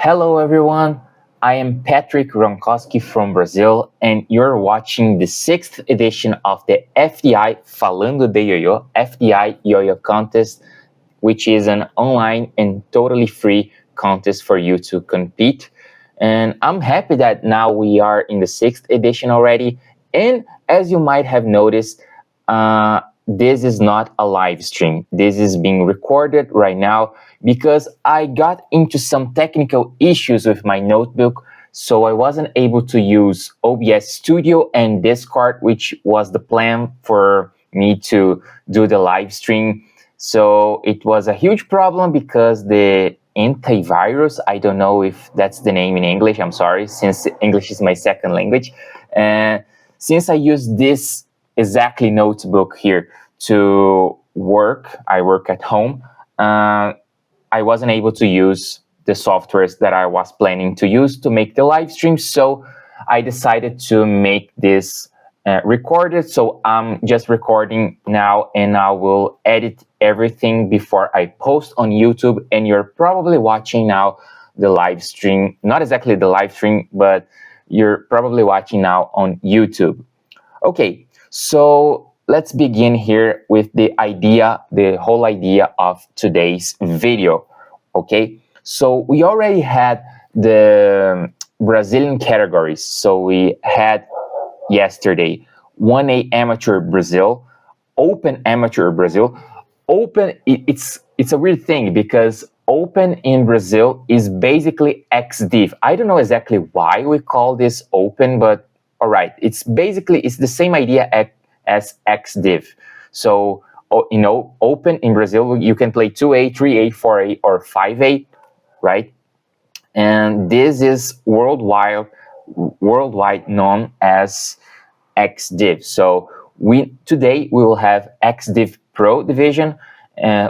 Hello everyone, I am Patrick Ronkowski from Brazil and you're watching the 6th edition of the FDI Falando de Yoyo, FDI Yoyo contest, which is an online and totally free contest for you to compete. And I'm happy that now we are in the 6th edition already. And as you might have noticed, this is not a live stream. This is being recorded right now because I got into some technical issues with my notebook, so I wasn't able to use OBS Studio and Discord, which was the plan for me to do the live stream. So it was a huge problem because the antivirus, I don't know if that's the name in English, I'm sorry, since English is my second language. And since I use this exactly notebook here to work, I work at home, I wasn't able to use the softwares that I was planning to use to make the live stream, so I decided to make this recorded. So I'm just recording now and I will edit everything before I post on YouTube, and you're probably watching now the live stream, not exactly the live stream, but you're probably watching now on YouTube. Okay, so let's begin here with the whole idea of today's video, okay? So we already had the Brazilian categories. So we had yesterday 1A Amateur Brazil, Open Amateur Brazil. Open, it's a weird thing because Open in Brazil is basically X-DIV. I don't know exactly why we call this Open, but all right, it's the same idea as X-DIV. So, you know, Open in Brazil, you can play 2A, 3A, 4A, or 5A, right? And this is worldwide known as X-DIV. So today we will have X-DIV Pro division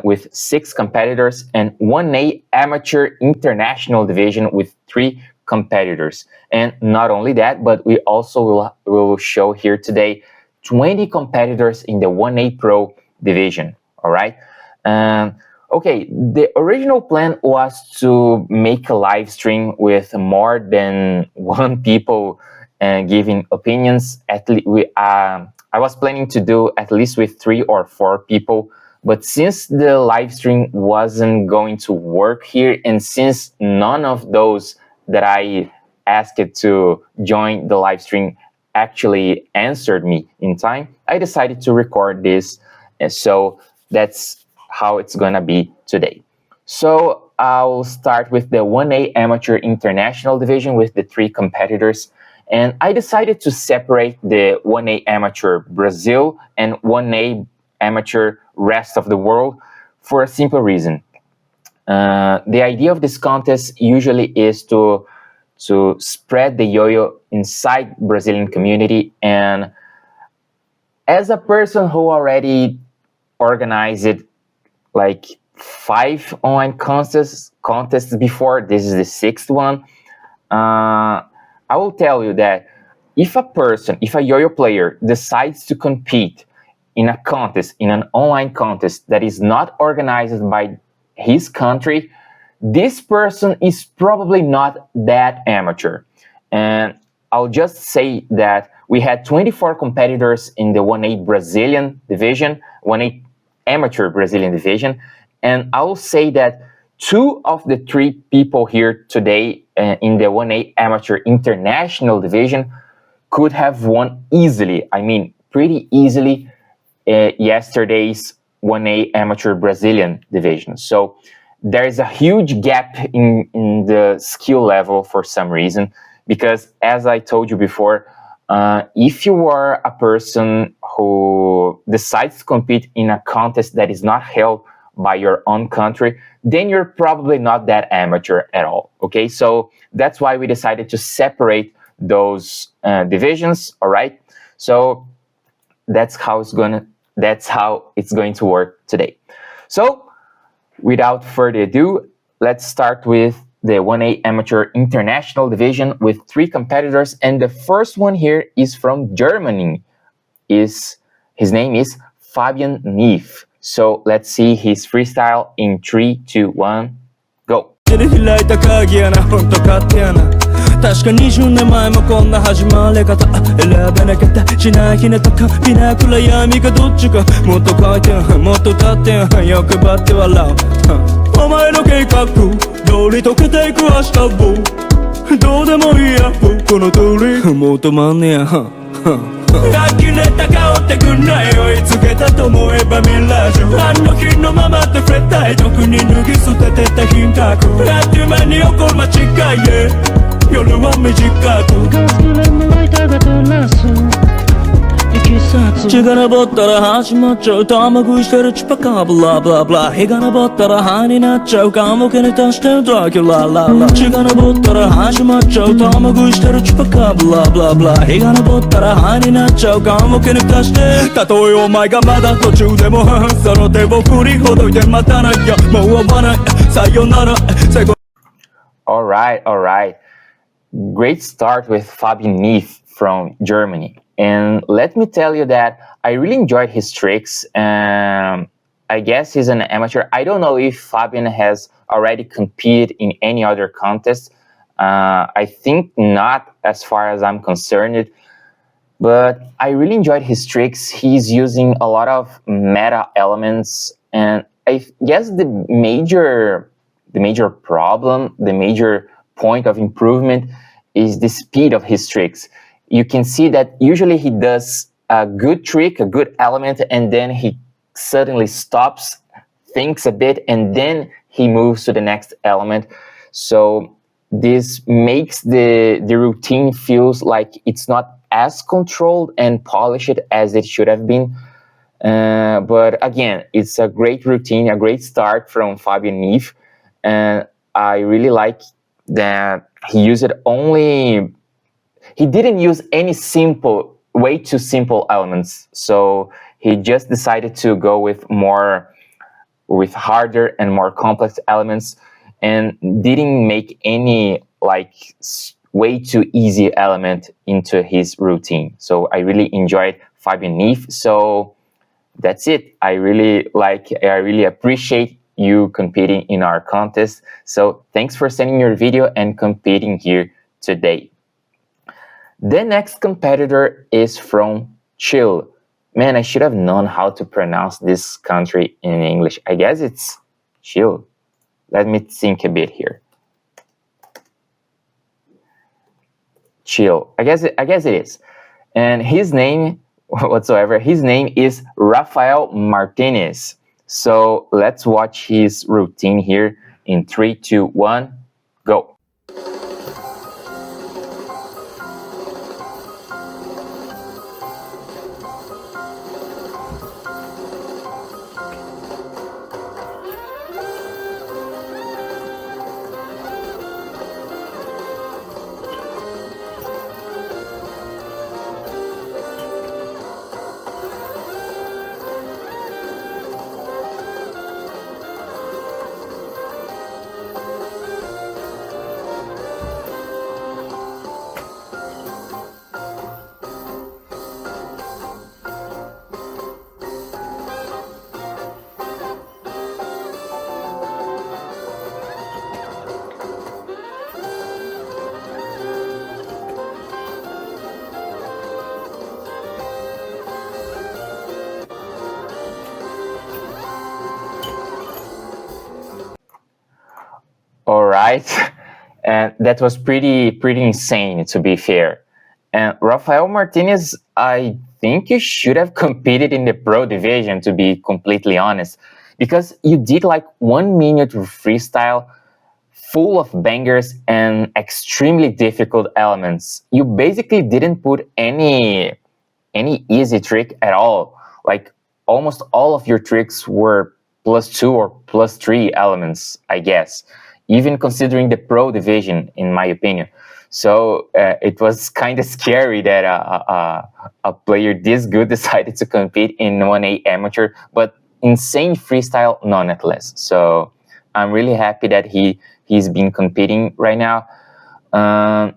with 6 competitors and 1A Amateur International division with 3 competitors. And not only that, but we also will show here today 20 competitors in the 1A Pro division, all right? Okay, the original plan was to make a live stream with more than 1 people giving opinions. I was planning to do at least with 3 or 4 people, but since the live stream wasn't going to work here, and since none of those that I asked to join the live stream actually answered me in time, I decided to record this. And so that's how it's gonna be today. So I'll start with the 1A Amateur International division with the 3 competitors. And I decided to separate the 1A Amateur Brazil and 1A Amateur rest of the world for a simple reason. The idea of this contest usually is to spread the yo-yo inside Brazilian community, and as a person who already organized like 5 online contests before, this is the 6th one, I will tell you that if a yo-yo player decides to compete in a contest, in an online contest that is not organized by his country, this person is probably not that amateur. And I'll just say that we had 24 competitors in the 1A Brazilian division, 1A Amateur Brazilian division, and I will say that 2 of the 3 people here today in the 1A Amateur International division could have won easily, I mean pretty easily, yesterday's 1A Amateur Brazilian division. So there is a huge gap in the skill level for some reason, because as I told you before, if you are a person who decides to compete in a contest that is not held by your own country, then you're probably not that amateur at all, okay? So that's why we decided to separate those divisions, all right? So that's how it's going to work today. So without further ado, let's start with the 1A Amateur International division with 3 competitors, and the first one here is from Germany. His name is Fabian Nief. So let's see his freestyle in 3, 2, 1, go. 手で開いた鍵やなほんと勝手やな確か20年前もこんな始まり方選べなきゃしないひねとかピナ暗闇がどっちかもっと書いてんもっと立ってん欲張って笑うお前の計画通り溶けていく明日をどうでもいいやこの通りもう止まんねや呆れた顔ってくんない追いつけたと思えばミラージュあの日のままって触れたい特に脱ぎ捨ててた品格あっという間に起こる間違いで夜は短くガス切れのライターが照らす血が昇ったら始まっちゃう玉食いしてるチパカブラブラブラ日が昇ったら灰になっちゃう棺桶に足してるドラキュラララ血が昇ったら始まっちゃう玉食いしてるチパカブラブラブラ日が昇ったら灰になっちゃう棺桶に足してたとえお前がまだ途中でもその手を振りほどいて待たないやもう会わないさよなら最後 Alright. Great start with Fabian Nief from Germany. And let me tell you that I really enjoyed his tricks. I guess he's an amateur. I don't know if Fabian has already competed in any other contest. I think not as far as I'm concerned. But I really enjoyed his tricks. He's using a lot of meta elements. And I guess the major problem, the major point of improvement is the speed of his tricks. You can see that usually he does a good trick, a good element, and then he suddenly stops, thinks a bit, and then he moves to the next element. So this makes the routine feels like it's not as controlled and polished as it should have been. But again, it's a great routine, a great start from Fabian Nief, and I really like that he used it only. He didn't use any way too simple elements. So he just decided to go with harder and more complex elements and didn't make any way too easy element into his routine. So I really enjoyed Fabian Nief. So that's it. I really appreciate you competing in our contest. So thanks for sending your video and competing here today. The next competitor is from Chile. Man, I should have known how to pronounce this country in English. I guess it's Chile. Let me think a bit here. Chile. I guess it is. And his name is Rafael Martinez. So let's watch his routine here in 3, 2, 1, go. All right, and that was pretty insane, to be fair. And Rafael Martinez, I think you should have competed in the pro division, to be completely honest, because you did 1 minute of freestyle full of bangers and extremely difficult elements. You basically didn't put any easy trick at all. Almost all of your tricks were +2 or +3 elements, I guess, even considering the pro division, in my opinion. So it was kind of scary that a player this good decided to compete in 1A amateur, but insane freestyle nonetheless. So I'm really happy that he's been competing right now. And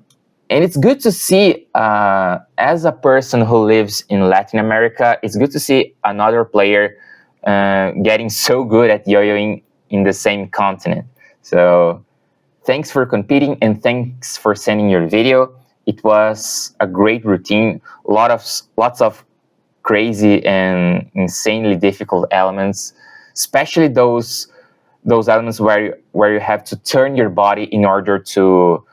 it's good to see, as a person who lives in Latin America, it's good to see another player getting so good at yo-yoing in the same continent. So thanks for competing and thanks for sending your video. It was a great routine, lots of crazy and insanely difficult elements, especially those elements where you have to turn your body in order to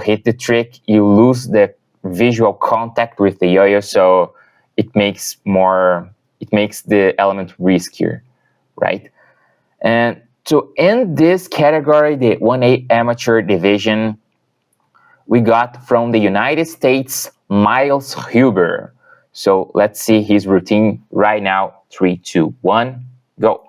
hit the trick. You lose the visual contact with the yo-yo, so it makes the element riskier, right? And to end this category, the 1A amateur division, we got from the United States, Miles Huber. So let's see his routine right now. 3, 2, 1, go.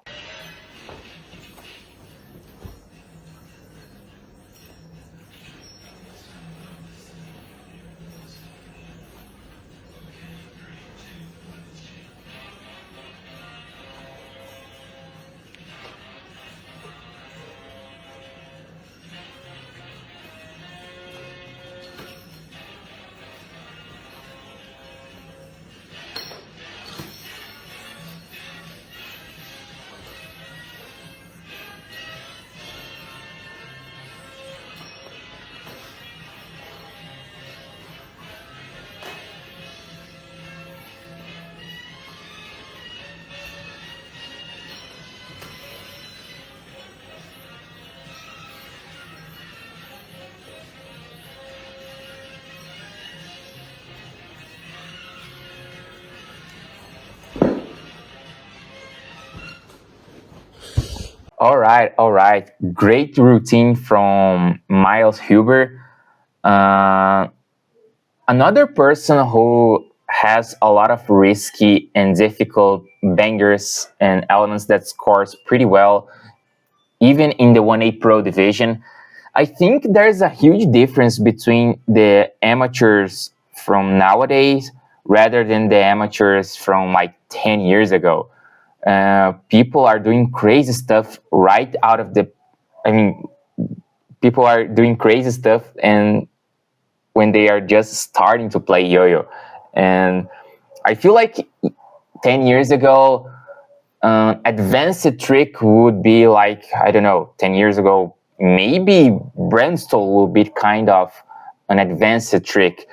All right. Great routine from Miles Huber. Another person who has a lot of risky and difficult bangers and elements that scores pretty well, even in the 1A Pro division. I think there's a huge difference between the amateurs from nowadays rather than the amateurs from like 10 years ago. People are doing crazy stuff right out of the... people are doing crazy stuff and when they are just starting to play yo-yo. And I feel like 10 years ago, advanced trick would be like, I don't know, 10 years ago, maybe Brandstole will be kind of an advanced trick.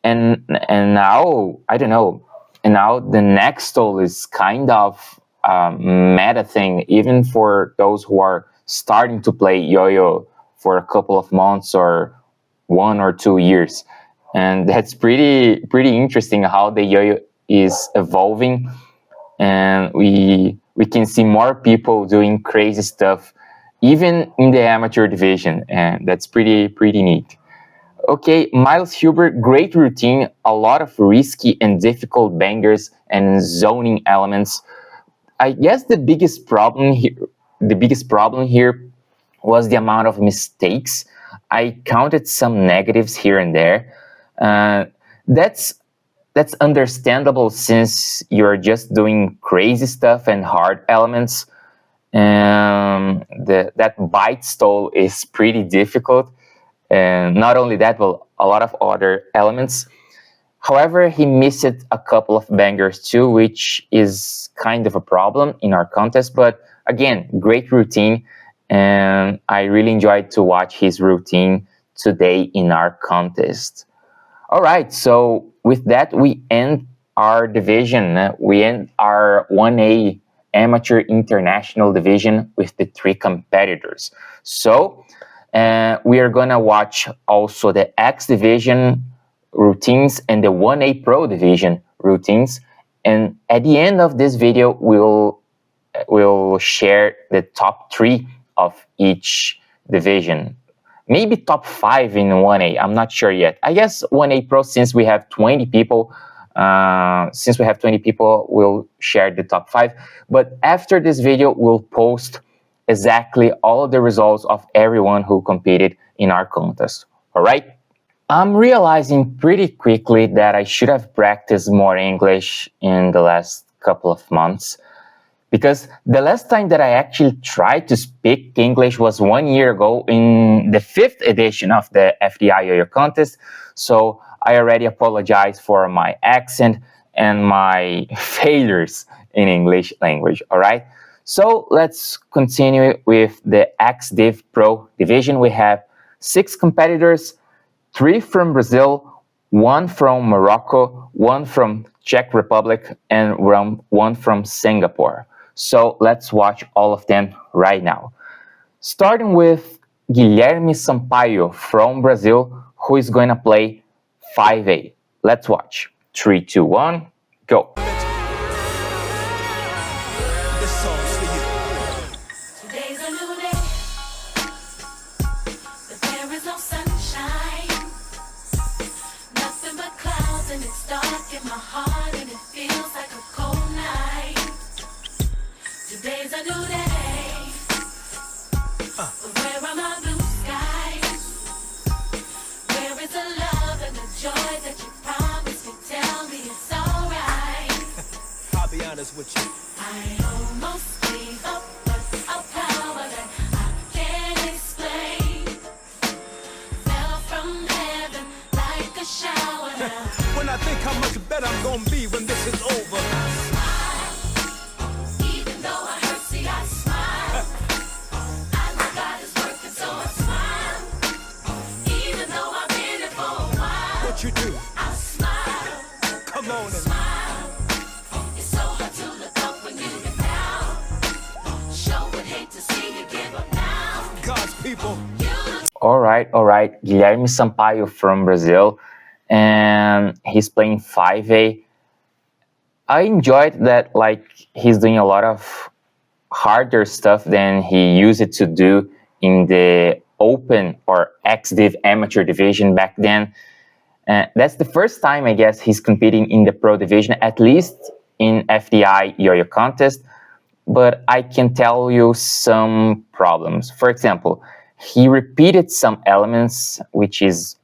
And now, I don't know, and now the next stole is kind of meta thing, even for those who are starting to play yo-yo for a couple of months or 1 or 2 years. And that's pretty interesting how the yo-yo is evolving, and we can see more people doing crazy stuff even in the amateur division, and that's pretty neat. Okay, Miles Huber, great routine, a lot of risky and difficult bangers and zoning elements. I guess the biggest problem here was the amount of mistakes. I counted some negatives here and there. That's understandable since you're just doing crazy stuff and hard elements. That bite stole is pretty difficult. And not only that, but a lot of other elements. However, he missed a couple of bangers too, which is kind of a problem in our contest. But again, great routine. And I really enjoyed to watch his routine today in our contest. All right, so with that, we end our division. We end our 1A Amateur International division with the 3 competitors. So we are going to watch also the X division routines and the 1A Pro division routines. And at the end of this video, we'll share the top 3 of each division. Maybe top 5 in 1A, I'm not sure yet. I guess 1A Pro, since we have 20 people, we'll share the top 5. But after this video, we'll post exactly all the results of everyone who competed in our contest. All right? I'm realizing pretty quickly that I should have practiced more English in the last couple of months, because the last time that I actually tried to speak English was 1 year ago in the 5th edition of the FDI Yo-Yo contest. So I already apologize for my accent and my failures in English language, all right? So let's continue with the X-DIV Pro division. We have 6 competitors, 3 from Brazil, 1 from Morocco, 1 from Czech Republic, and 1 from Singapore. So let's watch all of them right now. Starting with Guilherme Sampaio from Brazil, who is going to play 5A. Let's watch. 3, 2, 1, go. With you. I almost gave up, but a power that I can't explain fell from heaven like a shower. When I think how much better I'm gonna be when this is over. I smile, even though I hurt, see I smile. I know God is working, so I smile. Even though I've been it for a while. What you do? I smile. Come on and smile. To look up when you get down. Sure would hate to see you give up now. God's people. All right. Guilherme Sampaio from Brazil, and he's playing 5A. I enjoyed that, like, he's doing a lot of harder stuff than he used to do in the Open or X-DIV amateur division back then. That's the first time, I guess, he's competing in the pro division, at least in FDI Yoyo contest, but I can tell you some problems. For example, he repeated some elements, which is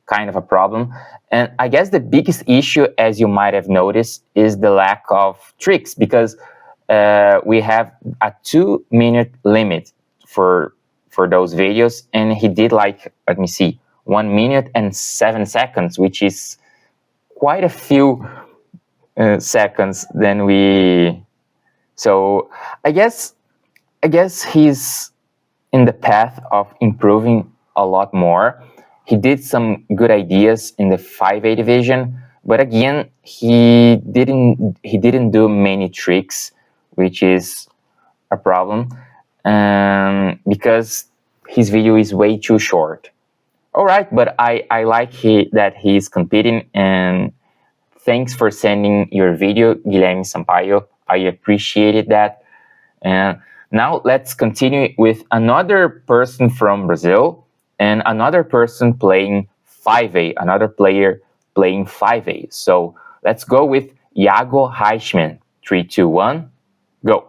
kind of a problem. And I guess the biggest issue, as you might have noticed, is the lack of tricks, because we have a 2-minute limit for those videos, and he did, like, let me see, 1 minute and 7 seconds, which is quite a few seconds than we. So I guess he's in the path of improving a lot more. He did some good ideas in the 5A division, but again, he didn't do many tricks, which is a problem, because his video is way too short. All right, but I like that he's competing, and thanks for sending your video, Guilherme Sampaio. I appreciated that. And now let's continue with another person from Brazil and another person playing 5A, another player playing 5A. So let's go with Yago Reichmann. 3, 2, 1, go.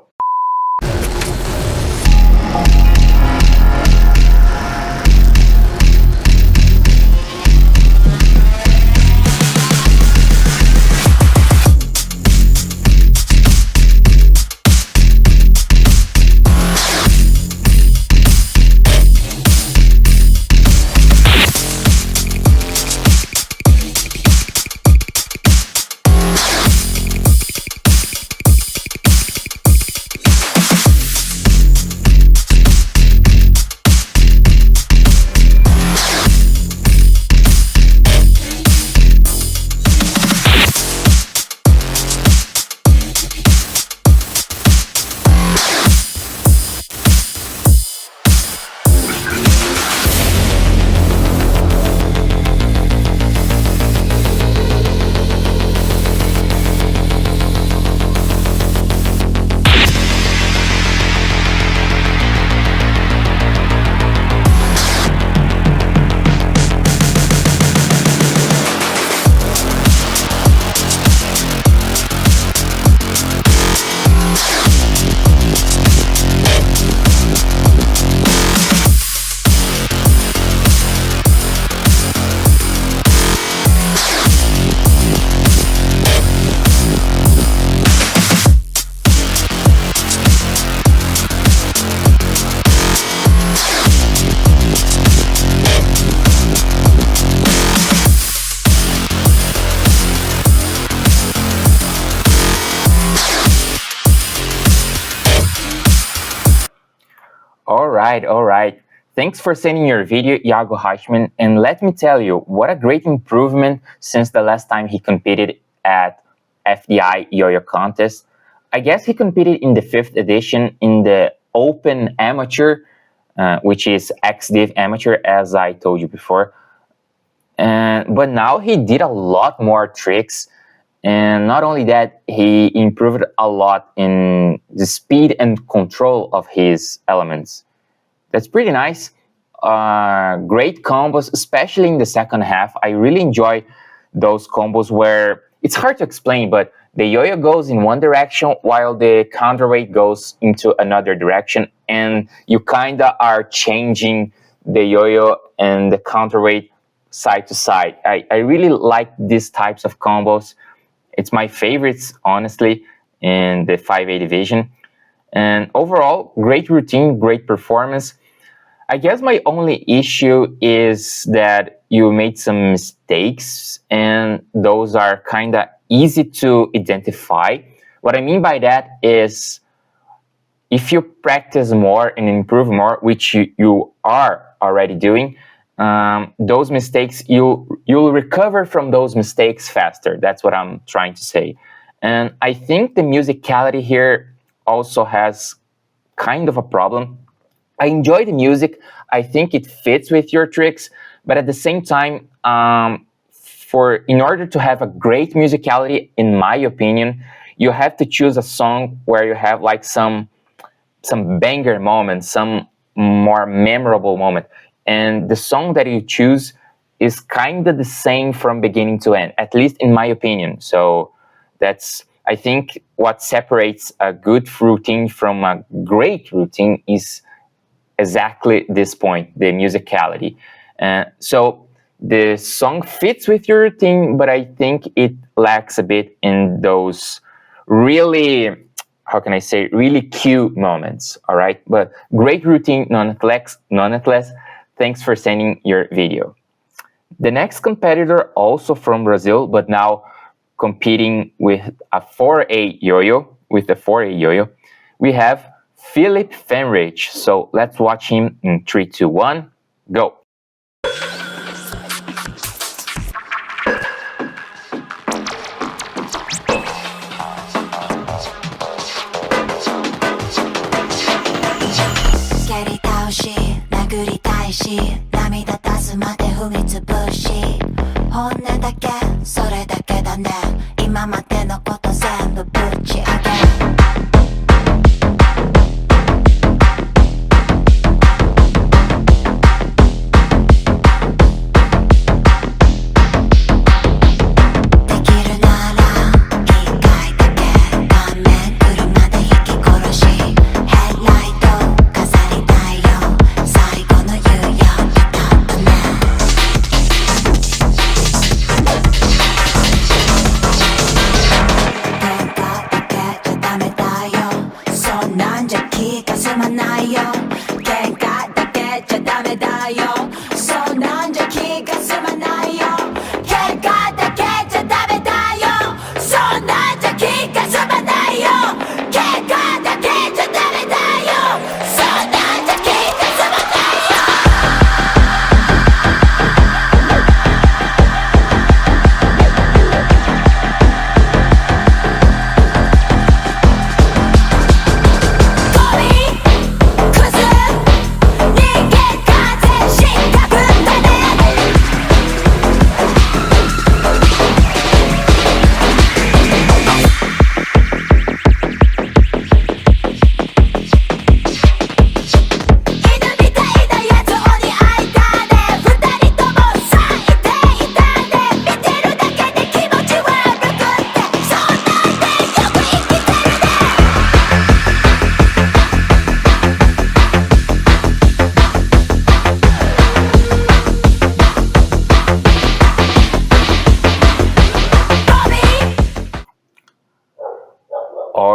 All right. Thanks for sending your video, Yago Reichmann, and let me tell you, what a great improvement since the last time he competed at FDI Yo-Yo contest. I guess he competed in the 5th edition in the Open Amateur, which is X-DIV Amateur, as I told you before. But now he did a lot more tricks, and not only that, he improved a lot in the speed and control of his elements. That's pretty nice. Great combos, especially in the second half. I really enjoy those combos where it's hard to explain, but the yo-yo goes in one direction while the counterweight goes into another direction, and you kinda are changing the yo-yo and the counterweight side to side. I really like these types of combos. It's my favorites, honestly, in the 5A division. And overall, great routine, great performance. I guess my only issue is that you made some mistakes, and those are kind of easy to identify. What I mean by that is, if you practice more and improve more, which you are already doing, those mistakes, you'll recover from those mistakes faster. That's what I'm trying to say. And I think the musicality here also has kind of a problem. I enjoy the music. I think it fits with your tricks, but at the same time, in order to have a great musicality, in my opinion, you have to choose a song where you have like some banger moments, some more memorable moment. And the song that you choose is kind of the same from beginning to end, at least in my opinion. So that's, I think, what separates a good routine from a great routine is exactly this point, the musicality. So the song fits with your routine, but I think it lacks a bit in those really, how can I say, really cute moments, all right? But great routine nonetheless. Thanks for sending your video. The next competitor, also from Brazil, but now competing with a 4A yo-yo, we have Filipe Fenrich. So let's watch him in 3, 2, 1, go.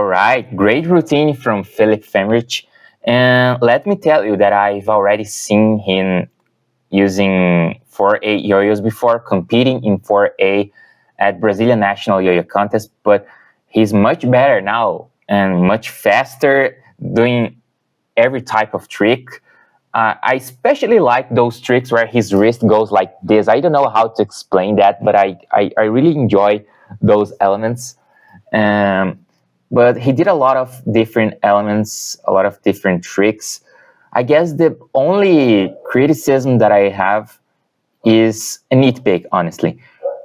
Right, great routine from Filipe Fenrich, and let me tell you that I've already seen him using 4A yo-yos before, competing in 4A at Brazilian National Yo-Yo Contest, but he's much better now and much faster, doing every type of trick. I especially like those tricks where his wrist goes like this. I don't know how to explain that, but I really enjoy those elements. But he did a lot of different elements, a lot of different tricks. I guess the only criticism that I have is a nitpick, honestly,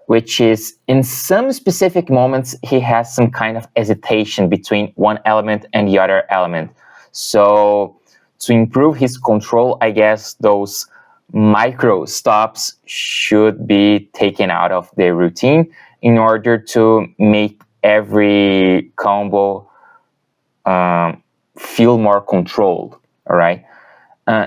which is in some specific moments, he has some kind of hesitation between one element and the other element. So to improve his control, I guess those micro stops should be taken out of the routine in order to make every combo feel more controlled, all right?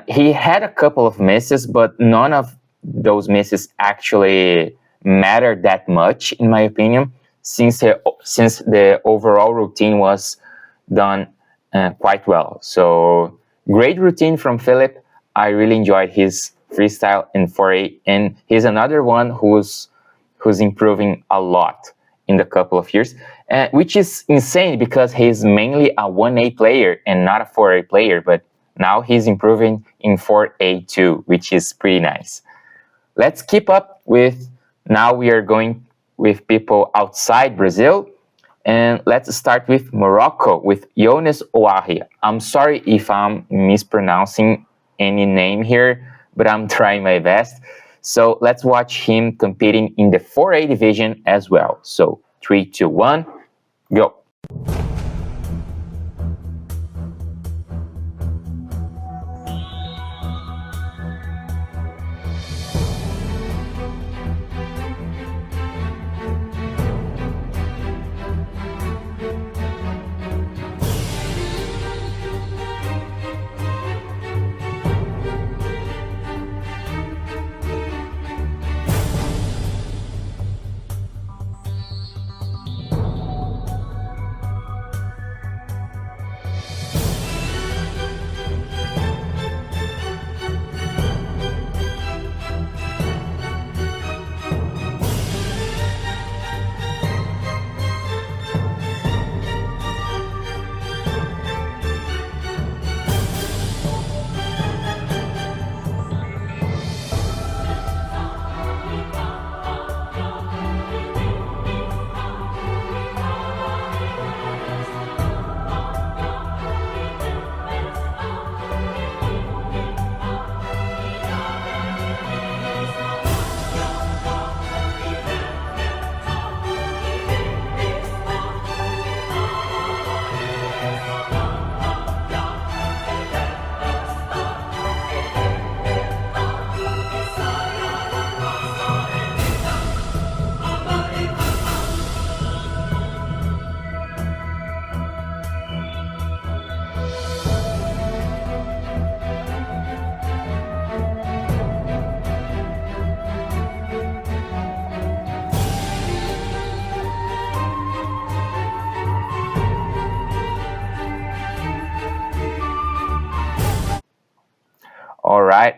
He had a couple of misses, but none of those misses actually matter that much, in my opinion, since the overall routine was done quite well. So great routine from Filipe. I really enjoyed his freestyle in 4A, and he's another one who's improving a lot in the couple of years, which is insane because he's mainly a 1A player and not a 4A player, but now he's improving in 4A too, which is pretty nice. Let's keep up with, now we are going with people outside Brazil, and let's start with Morocco, with Younes Ouahi. I'm sorry if I'm mispronouncing any name here, but I'm trying my best. So let's watch him competing in the 4A division as well. So 3, 2, 1, go.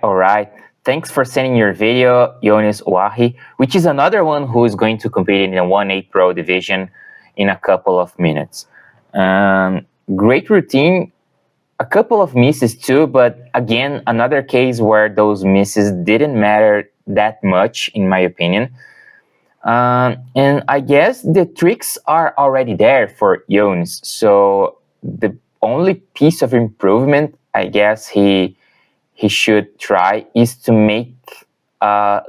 All right. Thanks for sending your video, Younes Ouahi, which is another one who is going to compete in the 1A Pro division in a couple of minutes. Great routine, a couple of misses too, but again, another case where those misses didn't matter that much, in my opinion. And I guess the tricks are already there for Younes, so the only piece of improvement I guess he should try is to make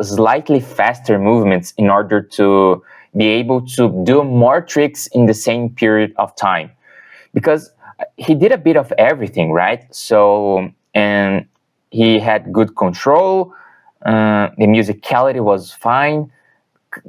slightly faster movements in order to be able to do more tricks in the same period of time. Because he did a bit of everything, right? So, and he had good control, the musicality was fine,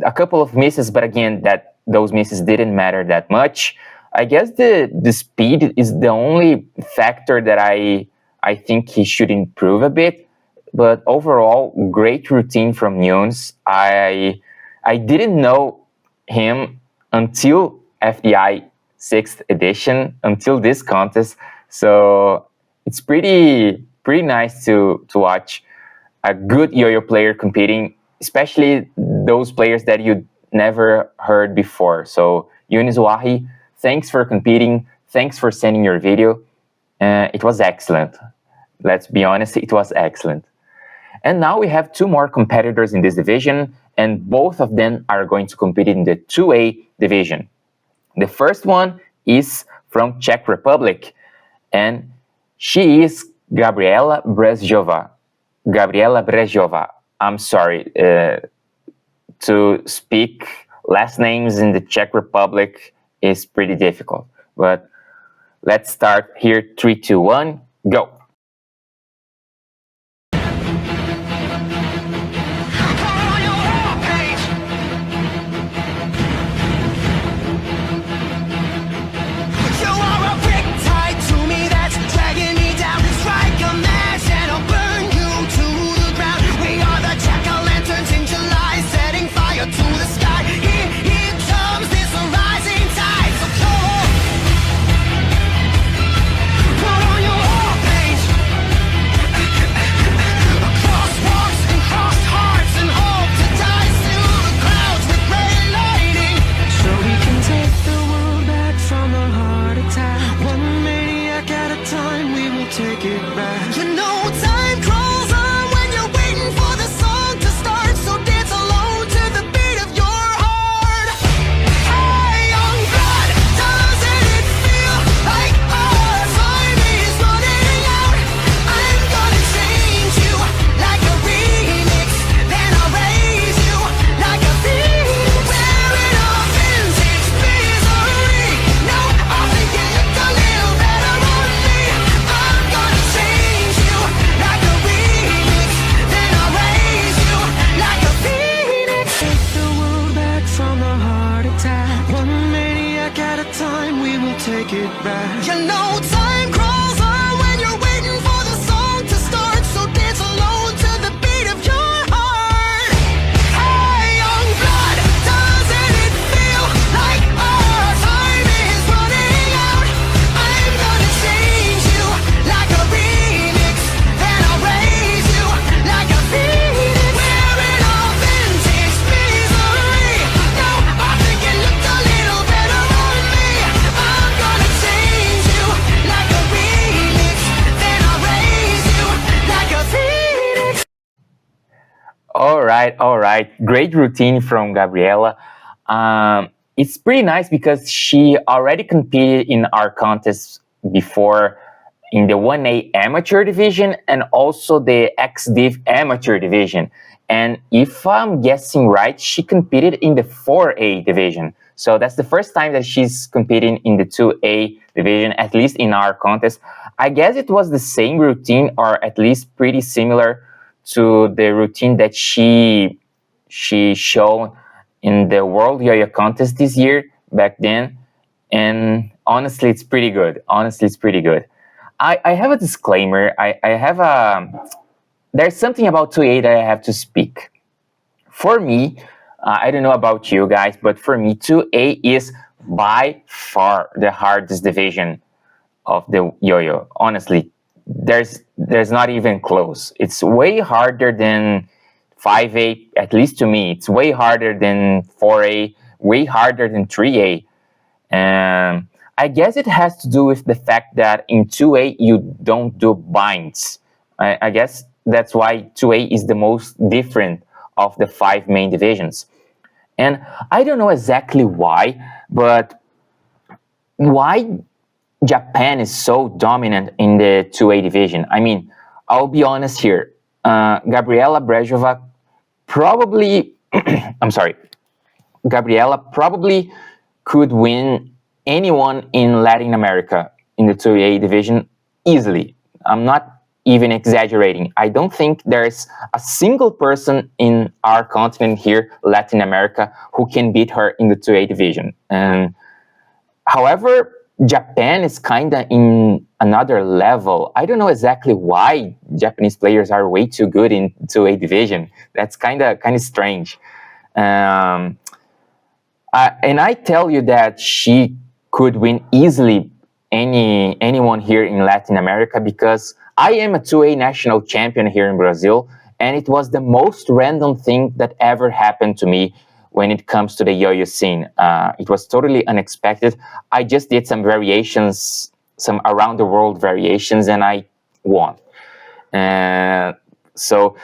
a couple of misses, but again, those misses didn't matter that much. I guess the speed is the only factor that I think he should improve a bit, but overall, great routine from Younes. I didn't know him until FDI 6th edition, until this contest, so it's pretty nice to watch a good yo-yo player competing, especially those players that you never heard before. So Younes Ouahi, thanks for competing, thanks for sending your video. It was excellent. Let's be honest, it was excellent. And now we have two more competitors in this division, and both of them are going to compete in the 2A division. The first one is from Czech Republic, and she is Gabriela Brejsová. Gabriela Brejsová. I'm sorry to speak last names in the Czech Republic is pretty difficult, but let's start here. 3, 2, 1, go. All right. Great routine from Gabriela. It's pretty nice because she already competed in our contests before in the 1A amateur division and also the X-DIV amateur division. And if I'm guessing right, she competed in the 4A division. So that's the first time that she's competing in the 2A division, at least in our contest. I guess it was the same routine or at least pretty similar to the routine that she showed in the World Yo-Yo contest this year, back then. And honestly, it's pretty good. I have a disclaimer. There's something about 2A that I have to speak. For me, I don't know about you guys, but for me, 2A is by far the hardest division of the yo-yo. Honestly, there's not even close. It's way harder than 5A, at least to me. It's way harder than 4A, way harder than 3A. I guess it has to do with the fact that in 2A you don't do binds. I guess that's why 2A is the most different of the 5 main divisions. And I don't know exactly why, but why Japan is so dominant in the 2A division. I mean, I'll be honest here. Gabriela Brejsová probably, Gabriela probably could win anyone in Latin America in the 2A division easily. I'm not even exaggerating. I don't think there's a single person in our continent here, Latin America, who can beat her in the 2A division. However, Japan is kind of in another level. I don't know exactly why Japanese players are way too good in 2A division. That's kind of strange. And I tell you that she could win easily anyone here in Latin America because I am a 2A national champion here in Brazil, and it was the most random thing that ever happened to me when it comes to the yo-yo scene. It was totally unexpected. I just did some variations, some around the world variations, and I won. So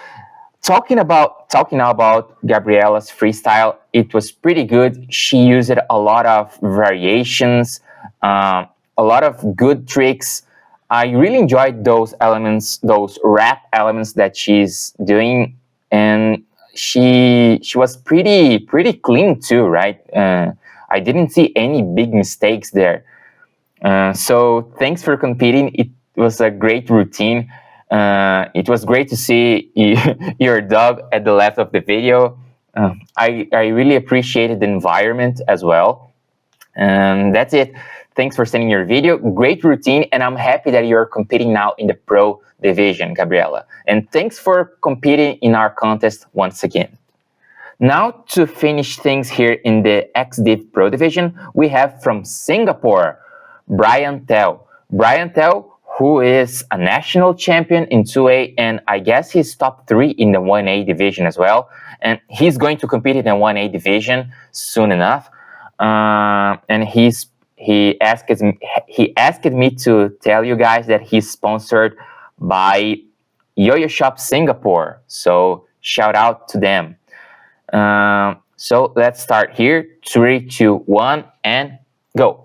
talking now about Gabriela's freestyle, it was pretty good. She used a lot of variations, a lot of good tricks. I really enjoyed those elements, those rap elements that she's doing, and she was pretty clean too, right? I didn't see any big mistakes there. So thanks for competing. It was a great routine. It was great to see your dog at the left of the video. I really appreciated the environment as well. And that's it. Thanks for sending your video. Great routine, and I'm happy that you're competing now in the pro division, Gabriela. And thanks for competing in our contest once again. Now, to finish things here in the X-DIV Pro Division, we have from Singapore, Bryan Teo. Bryan Teo, who is a national champion in 2A, and I guess he's top 3 in the 1A division as well. And he's going to compete in the 1A division soon enough. And he asked me to tell you guys that he's sponsored by Yoyo Shop Singapore. So shout out to them. So let's start here. 3, 2, 1, and go.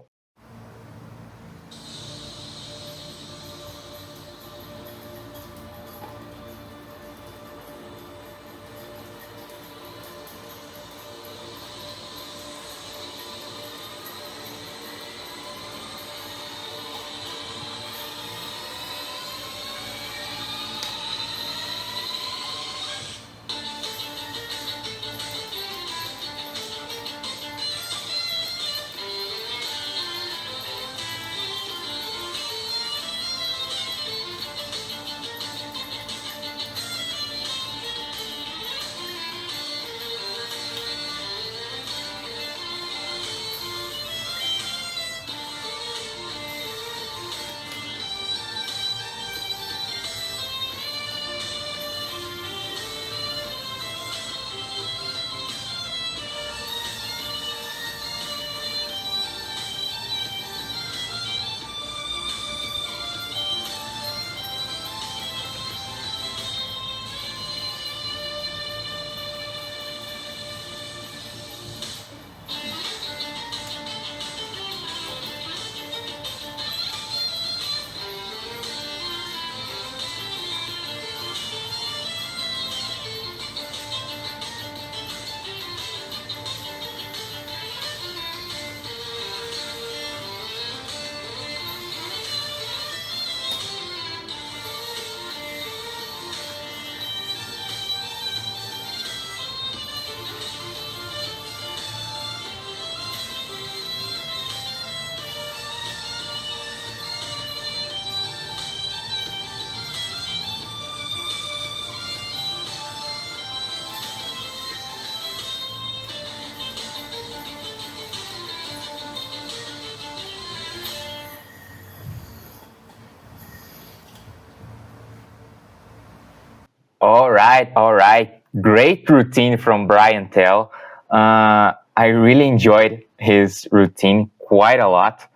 All right. Great routine from Bryan Teo. I really enjoyed his routine quite a lot.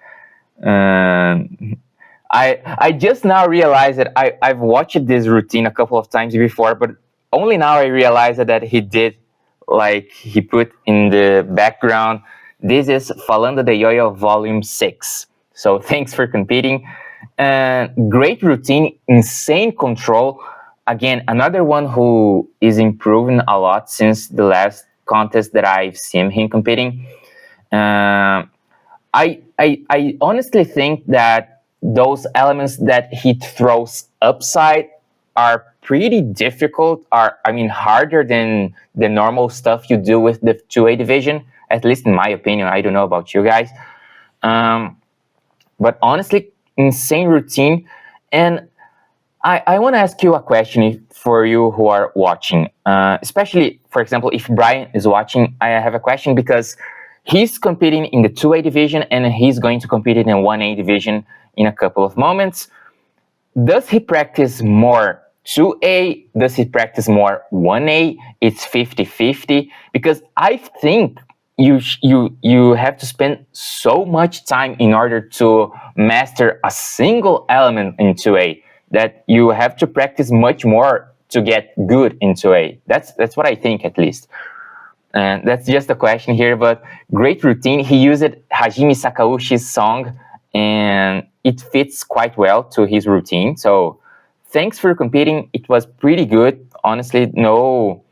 I just now realized that I've watched this routine a couple of times before, but only now I realized that he did, like, he put in the background, this is Falando de Yoyo Vol.6. So thanks for competing. Great routine, insane control. Again, another one who is improving a lot since the last contest that I've seen him competing. I honestly think that those elements that he throws upside are pretty difficult, harder than the normal stuff you do with the 2A division, at least in my opinion. I don't know about you guys. But honestly, insane routine. And I want to ask you a question for you who are watching, especially, for example, if Bryan is watching. I have a question because he's competing in the 2A division and he's going to compete in the 1A division in a couple of moments. Does he practice more 2A? Does he practice more 1A? It's 50-50, because I think you have to spend so much time in order to master a single element in 2A. that you have to practice much more to get good into A. That's what I think, at least. And that's just a question here, but great routine. He used Hajime Sakaushi's song, and it fits quite well to his routine. So thanks for competing. It was pretty good. Honestly, no,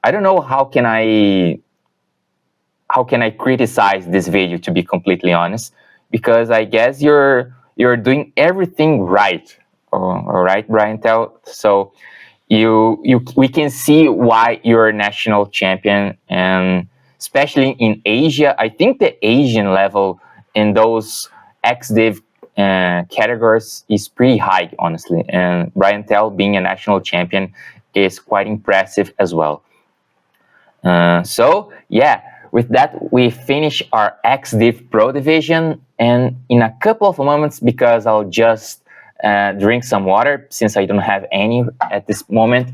I don't know how can I criticize this video, to be completely honest, because I guess you're doing everything right. All right, Bryan Teo. So we can see why you're a national champion, and especially in Asia. I think the Asian level in those X-DIV categories is pretty high, honestly. And Bryan Teo being a national champion is quite impressive as well. So yeah, with that we finish our X-DIV Pro division, and in a couple of moments, because I'll just drink some water since I don't have any at this moment,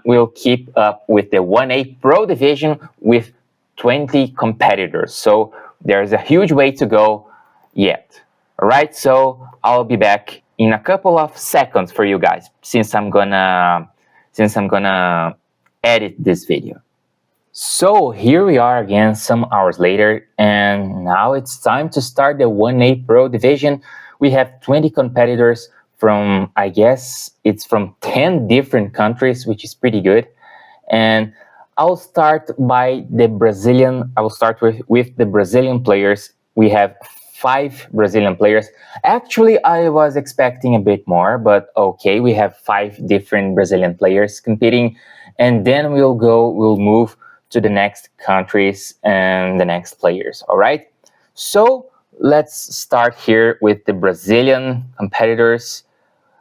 we'll keep up with the 1A Pro division with 20 competitors. So there's a huge way to go yet. All right, so I'll be back in a couple of seconds for you guys, since I'm gonna edit this video. So here we are again some hours later, and now it's time to start the 1A Pro division. We have 20 competitors from, I guess it's from 10 different countries, which is pretty good. And I'll start by the Brazilian, I will start with the Brazilian players. We have 5 Brazilian players. Actually, I was expecting a bit more, but okay, we have 5 different Brazilian players competing, and then we'll move to the next countries and the next players, all right? So let's start here with the Brazilian competitors,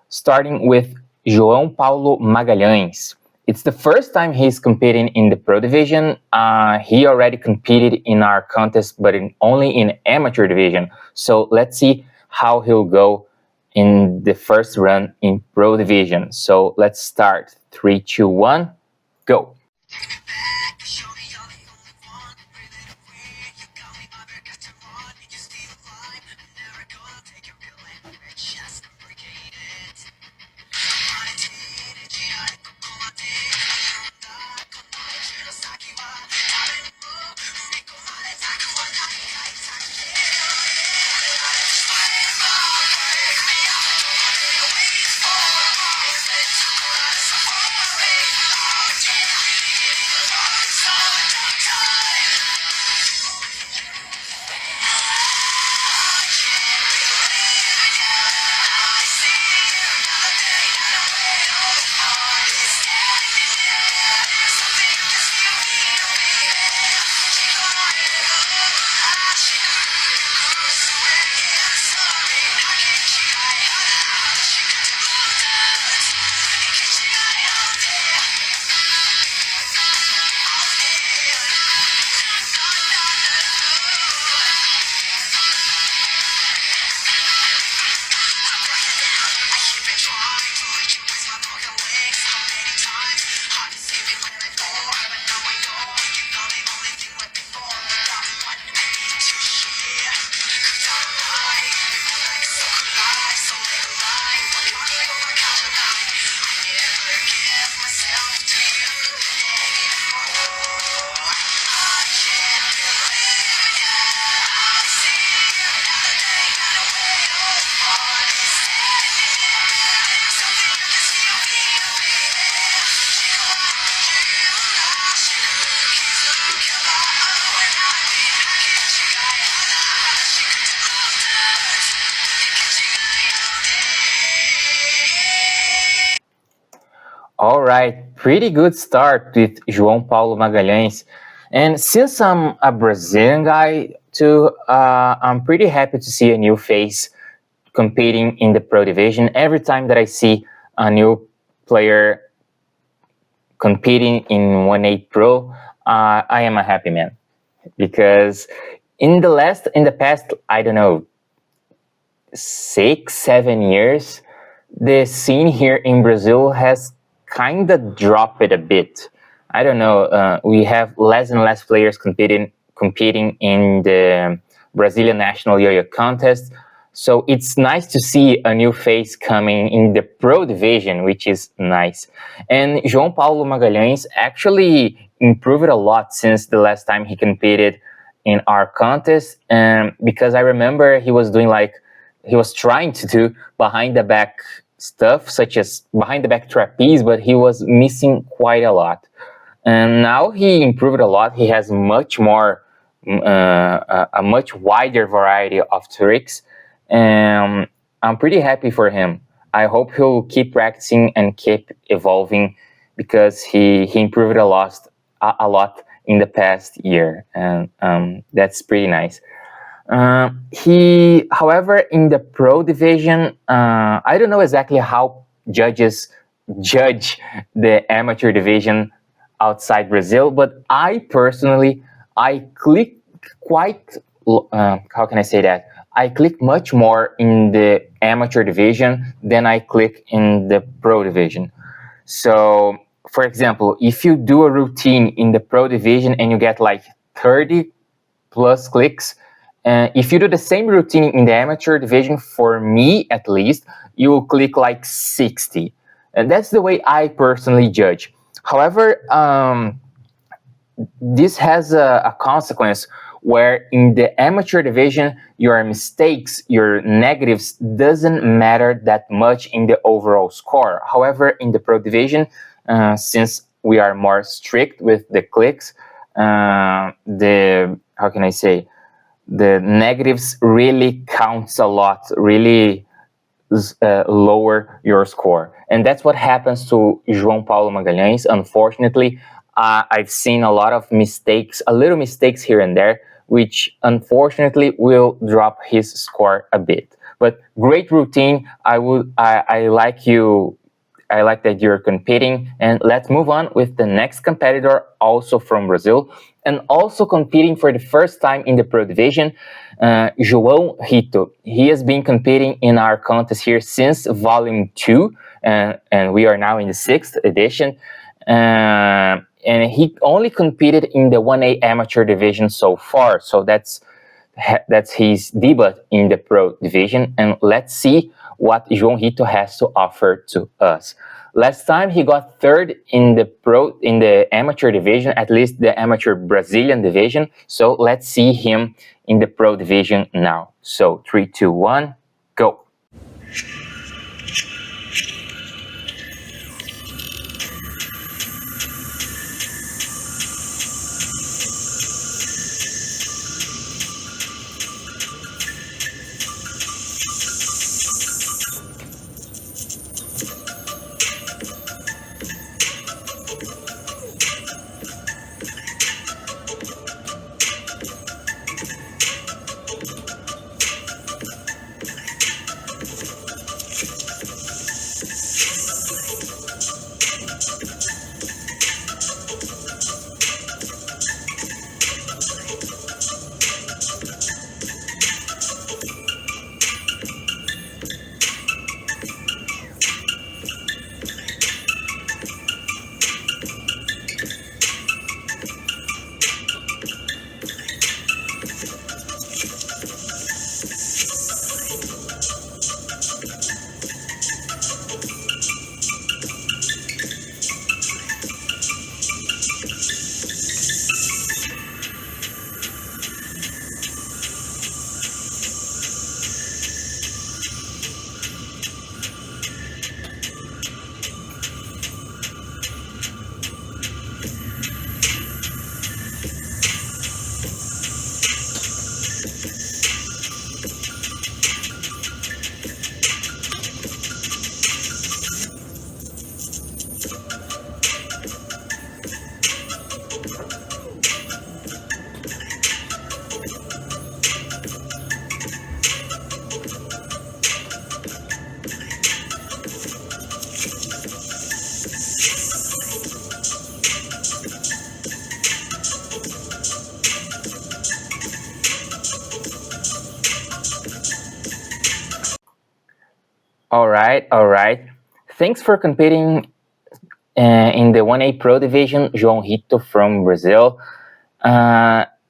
starting with João Paulo Magalhães. It's the first time he's competing in the Pro division. He already competed in our contest, but only in amateur division. So let's see how he'll go in the first run in Pro division. So let's start. 3, 2, 1, go. All right, pretty good start with João Paulo Magalhães. And since I'm a Brazilian guy too, I'm pretty happy to see a new face competing in the Pro division. Every time that I see a new player competing in 1A Pro, I am a happy man. Because in the past, I don't know, 6, 7 years, the scene here in Brazil has kind of dropped it a bit. I don't know, we have less and less players competing in the Brazilian National Yo-Yo contest. So it's nice to see a new face coming in the pro division, which is nice. And João Paulo Magalhães actually improved a lot since the last time he competed in our contest. Because I remember he was trying to do behind the back stuff, such as behind the back trapeze, but he was missing quite a lot. And now he improved a lot. He has much more, a much wider variety of tricks. And I'm pretty happy for him. I hope he'll keep practicing and keep evolving, because he improved a lot in the past year, and that's pretty nice. However, in the pro division, I don't know exactly how judges judge the amateur division outside Brazil, but I personally, I click quite, how can I say that? I click much more in the amateur division than I click in the pro division. So, for example, if you do a routine in the pro division and you get like 30 plus clicks, if you do the same routine in the amateur division, for me at least, you will click like 60. And that's the way I personally judge. However, this has a consequence where in the amateur division, your mistakes, your negatives doesn't matter that much in the overall score. However, in the pro division, since we are more strict with the clicks, how can I say, the negatives really counts a lot, really lower your score. And that's what happens to João Paulo Magalhães. Unfortunately, I've seen a lot of mistakes, little mistakes here and there, which unfortunately will drop his score a bit. But great routine. I like you. I like that you're competing. And let's move on with the next competitor, also from Brazil, and also competing for the first time in the pro division, João Ritto. He has been competing in our contest here since volume 2, and we are now in the 6th edition. And he only competed in the 1A amateur division so far. So that's his debut in the pro division. And let's see what João Ritto has to offer to us. Last time he got 3rd in the amateur division, at least the amateur Brazilian division. So let's see him in the pro division now. So 3, 2, 1, go. All right. Thanks for competing in the 1A Pro Division, João Ritto from Brazil.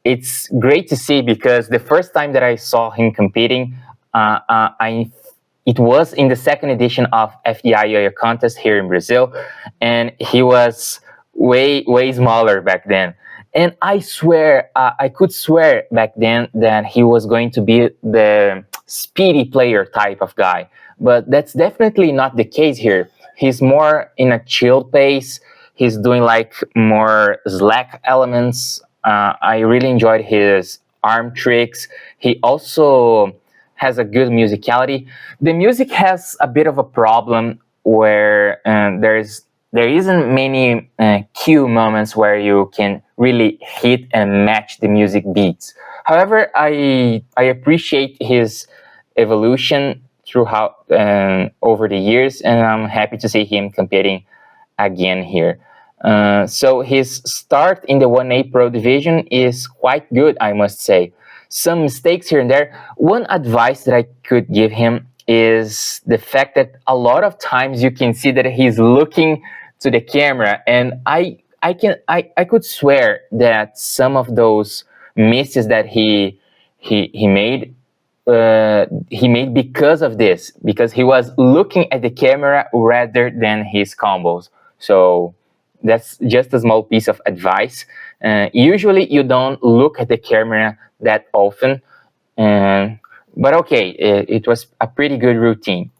It's great to see, because the first time that I saw him competing, It was in the second edition of FDI Yoyo contest here in Brazil, and he was way smaller back then. And I swear, I could swear back then that he was going to be the speedy player type of guy. But that's definitely not the case here. He's more in a chill pace. He's doing like more slack elements. I really enjoyed his arm tricks. He also has a good musicality. The music has a bit of a problem where there isn't many cue moments where you can really hit and match the music beats. However, I appreciate his evolution throughout over the years, and I'm happy to see him competing again here. So his start in the 1A Pro division is quite good, I must say. Some mistakes here and there. One advice that I could give him is the fact that a lot of times you can see that he's looking to the camera, and I could swear that some of those misses that he made because of this, because he was looking at the camera rather than his combos. So that's just a small piece of advice. Usually you don't look at the camera that often, but okay, it was a pretty good routine.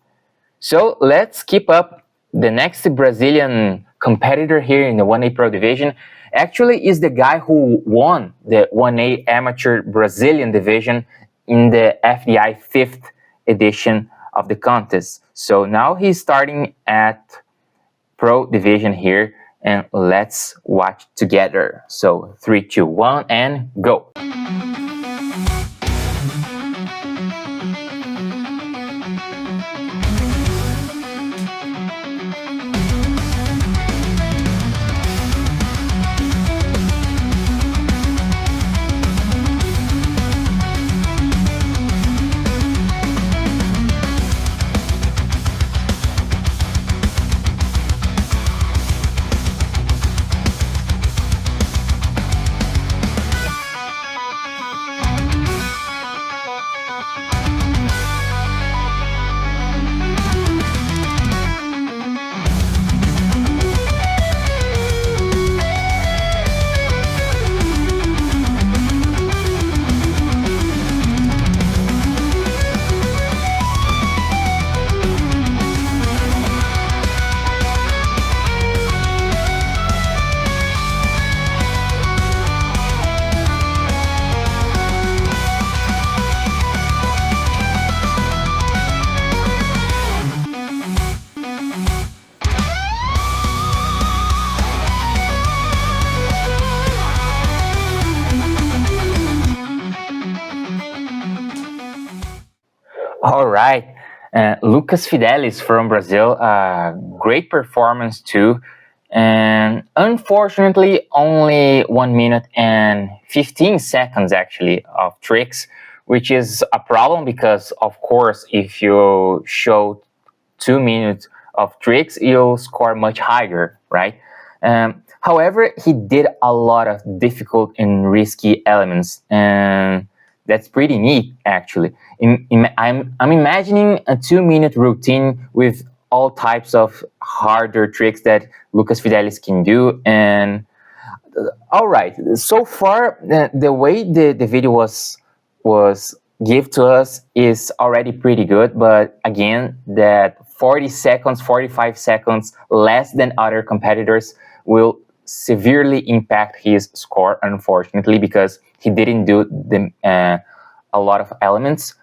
So let's keep up. The next Brazilian competitor here in the 1A Pro division actually is the guy who won the 1A Amateur Brazilian division in the FDI 5th edition of the contest. So now he's starting at Pro division here, and let's watch together. So 3, 2, 1, and go. All right. Lucas Fidelis from Brazil, great performance too. And unfortunately, only 1 minute and 15 seconds actually of tricks, which is a problem because, of course, if you show 2 minutes of tricks, you'll score much higher, right? However, he did a lot of difficult and risky elements, and that's pretty neat, actually. I'm imagining a 2-minute routine with all types of harder tricks that Lucas Fidelis can do. And all right, so far the way the video was given to us is already pretty good. But again, that 40 seconds, 45 seconds less than other competitors will severely impact his score, unfortunately, because he didn't do a lot of elements.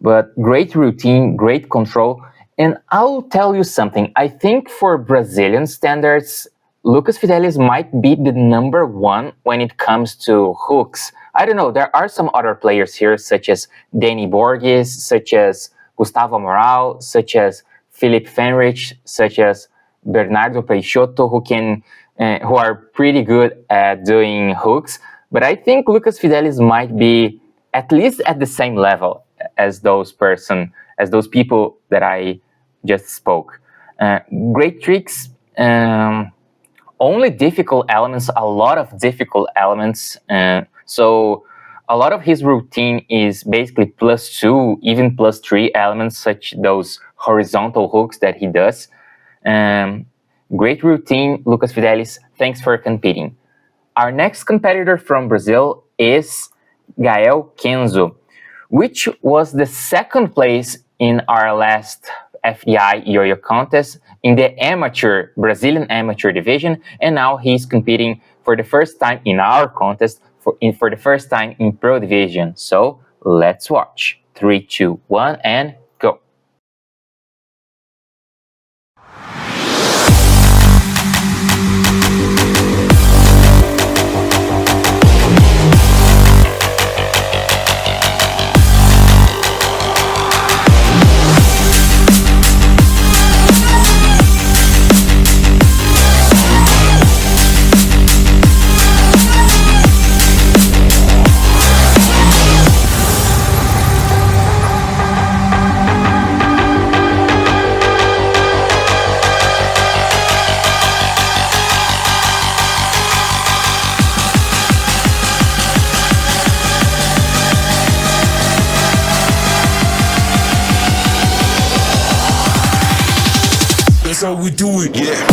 But great routine, great control. And I'll tell you something. I think for Brazilian standards, Lucas Fidelis might be the number one when it comes to hooks. I don't know. There are some other players here, such as Danny Borges, such as Gustavo Amaral, such as Filipe Fenrich, such as Bernardo Peixoto, who are pretty good at doing hooks. But I think Lucas Fidelis might be at least at the same level as those people that I just spoke. Great tricks, only difficult elements, a lot of difficult elements. So a lot of his routine is basically +2, even +3 elements, such those horizontal hooks that he does. Great routine, Lucas Fidelis. Thanks for competing. Our next competitor from Brazil is Gael Kenzo, which was the second place in our last FDI Yo-Yo contest in the Brazilian amateur division, and now he's competing for the first time in our contest for the first time in pro division. So let's watch. 3, 2, 1, and go. That's how we do it, yeah.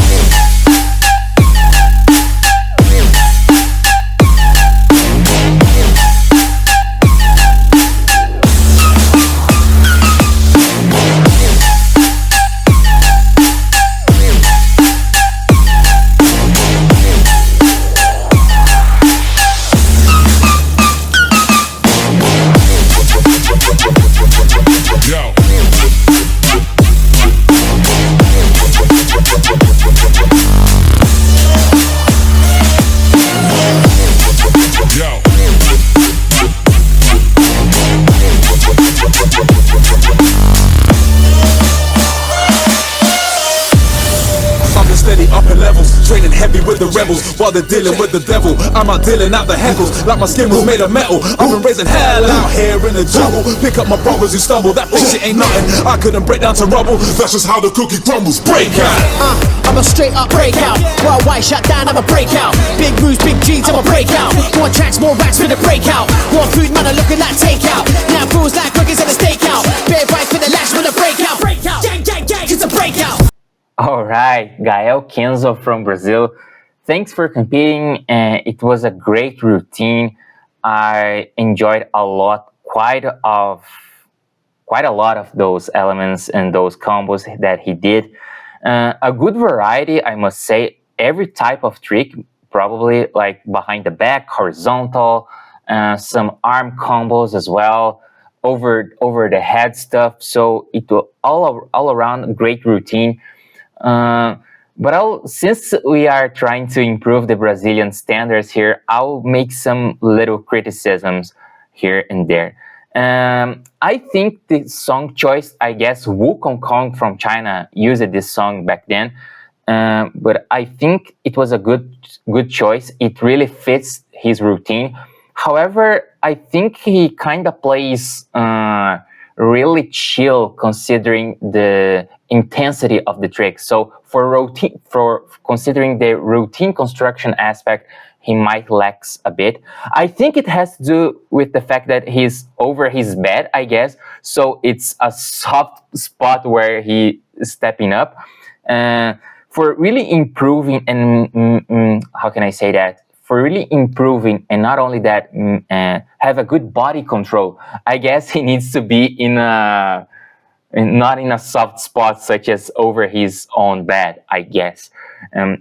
Training heavy with the rebels while they're dealing with the devil. I'm out dealing out the heckles like my skin was made of metal. I've been raising hell out here in the jungle. Pick up my brothers who stumble. That shit ain't nothing. I couldn't break down to rubble. That's just how the cookie crumbles. Break out. I'm a straight up breakout. Worldwide shut down, I'm a breakout. Big moves, big G's, I'm a breakout. More tracks, more racks for the breakout. More food, man, I'm looking like takeout. Now fools like cookies at a stakeout. Bare bites for the lash with a breakout. Gang, gang, gang, it's a breakout. All right, Gael Kenzo from Brazil. Thanks for competing. It was a great routine. I enjoyed a lot, quite a lot of those elements and those combos that he did. A good variety, I must say. Every type of trick, probably like behind the back, horizontal, some arm combos as well, over the head stuff. So it was all around great routine. But since we are trying to improve the Brazilian standards here, I'll make some little criticisms here and there. I think the song choice, I guess Wukong Kong from China used this song back then, but I think it was a good choice. It really fits his routine. However, I think he kind of plays really chill considering the intensity of the trick. So for considering the routine construction aspect, he might lack a bit. I think it has to do with the fact that he's over his bed, I guess. So it's a soft spot where he is stepping up. For really improving and how can I say that? For really improving and not only that, have a good body control, I guess he needs to be not in a soft spot such as over his own bed, I guess.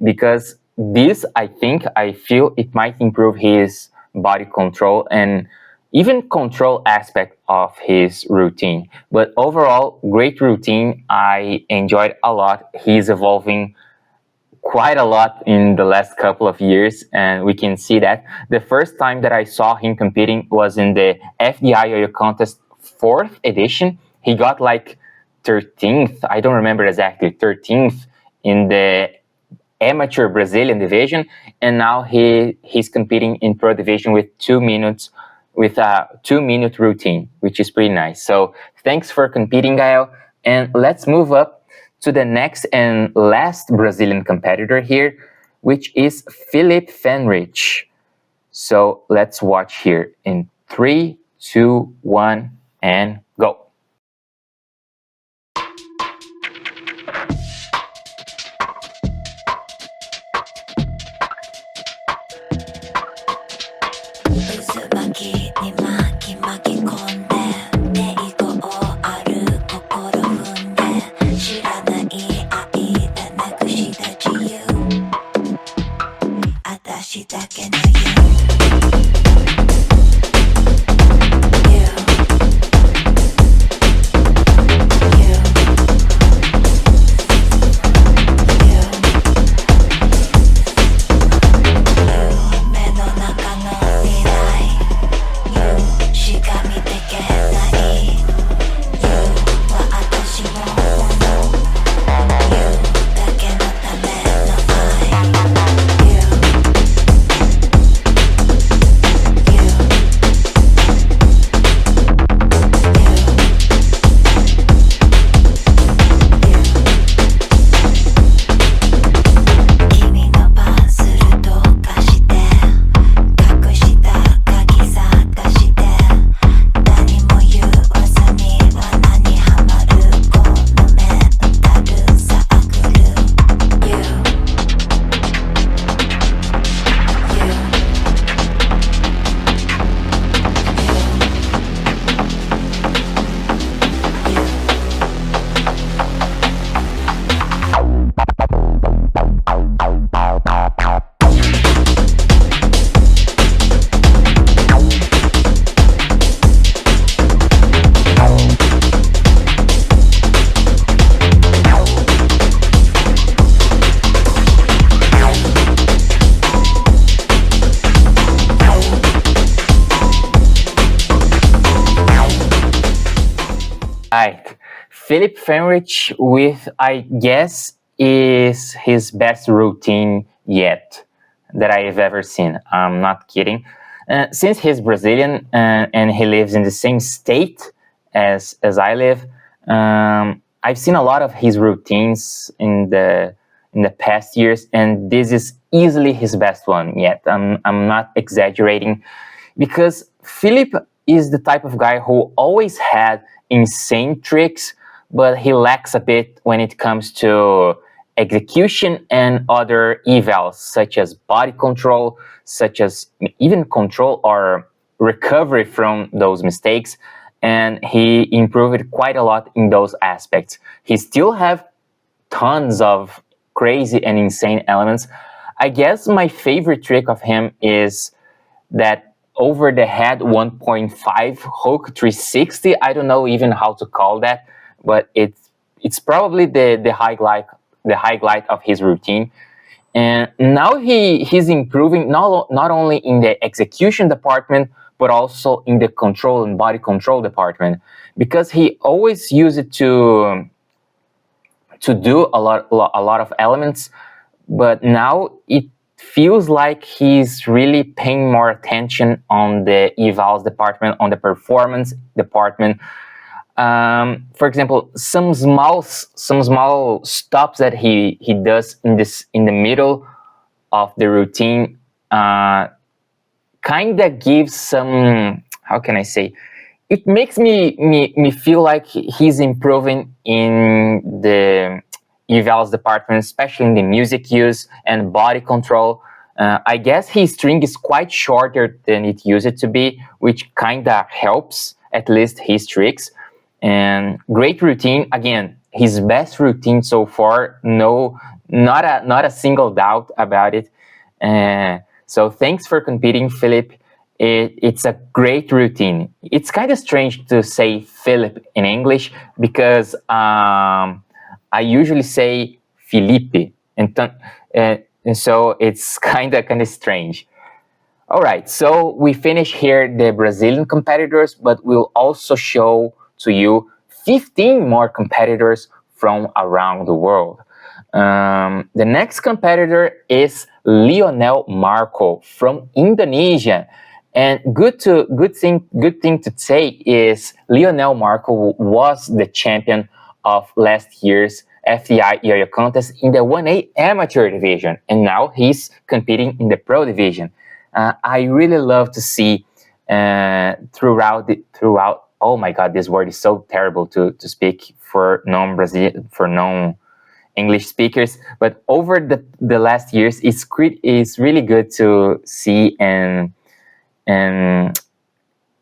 Because this, I feel it might improve his body control and even control aspect of his routine. But overall, great routine. I enjoyed a lot. He's evolving quite a lot in the last couple of years, and we can see that. The first time that I saw him competing was in the FDI Yo-Yo contest 4th edition. He got like 13th, I don't remember exactly, 13th in the amateur Brazilian division, and now he's competing in pro division with 2 minutes, with a 2-minute routine, which is pretty nice. So thanks for competing, Gael, and let's move up to the next and last Brazilian competitor here, which is Filipe Fenrich. So let's watch here in 3, 2, 1, and go. Right. Filipe Fenrich with, I guess, is his best routine yet that I have ever seen. I'm not kidding. Since he's Brazilian and he lives in the same state as I live, I've seen a lot of his routines in the past years, and this is easily his best one yet. I'm not exaggerating, because Filipe is the type of guy who always had insane tricks, but he lacks a bit when it comes to execution and other evals, such as body control, such as even control or recovery from those mistakes. And he improved quite a lot in those aspects. He still have tons of crazy and insane elements. I guess my favorite trick of him is that over the head 1.5 hook 360. I don't know even how to call that, but it's probably the highlight of his routine. And now he's improving not only in the execution department, but also in the control and body control department, because he always used it to do a lot of elements, but now it feels like he's really paying more attention on the evals department, on the performance department. For example, some small stops that he does in the middle of the routine kind of gives some, how can I say, it makes me feel like he's improving in the evals department, especially in the music use and body control. I guess his string is quite shorter than it used to be, which kind of helps, at least his tricks. And great routine. Again, his best routine so far. No, not a single doubt about it. So thanks for competing, Filipe. It's a great routine. It's kind of strange to say Filipe in English, because I usually say Filipe, and so it's kind of strange. All right, so we finish here the Brazilian competitors, but we'll also show to you 15 more competitors from around the world. The next competitor is Lionel Marco from Indonesia. And good thing to say is Lionel Marco was the champion of last year's FDI Yoyo contest in the 1A amateur division, and now he's competing in the pro division. I really love to see throughout. Oh my God, this word is so terrible to speak for non-English speakers. But over the last years, it's really good to see, and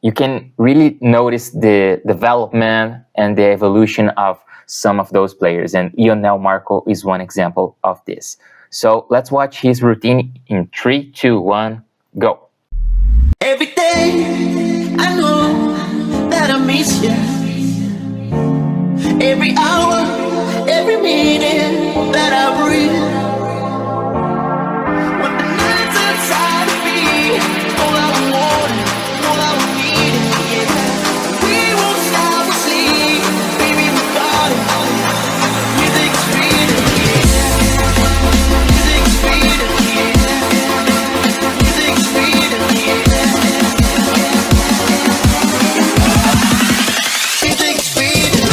you can really notice the development and the evolution of some of those players. And Lionel Marco is one example of this. So let's watch his routine in 3, 2, 1, go. Every day I know that I miss you. Every hour, every minute that I breathe. When the nights inside of me, all I want, all I need, yeah. We won't stop or sleep, baby, we got it. Music's freedom, yeah. Music's freedom, yeah. Music's freedom, yeah. Music's freedom,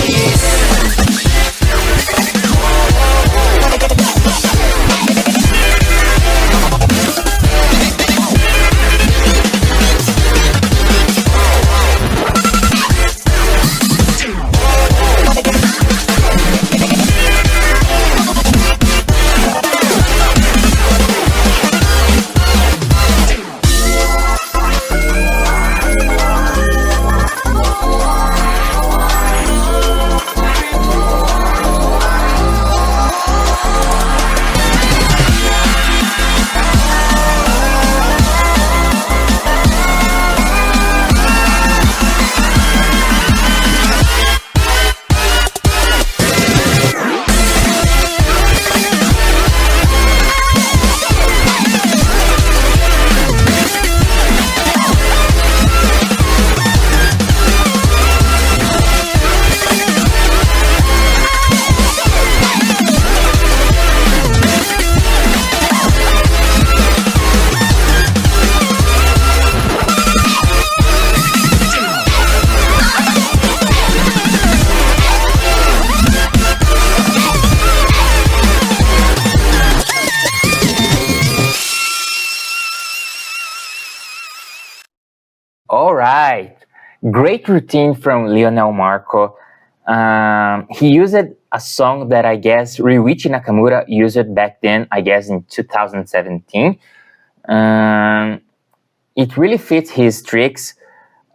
All right, great routine from Lionel Marco. He used a song that I guess Ryuichi Nakamura used back then, I guess in 2017. It really fits his tricks,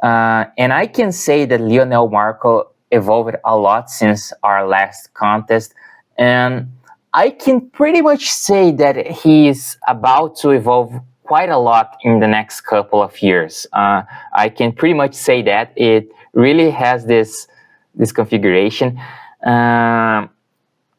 and I can say that Lionel Marco evolved a lot since our last contest, and I can pretty much say that he is about to evolve quite a lot in the next couple of years. I can pretty much say that it really has this configuration. I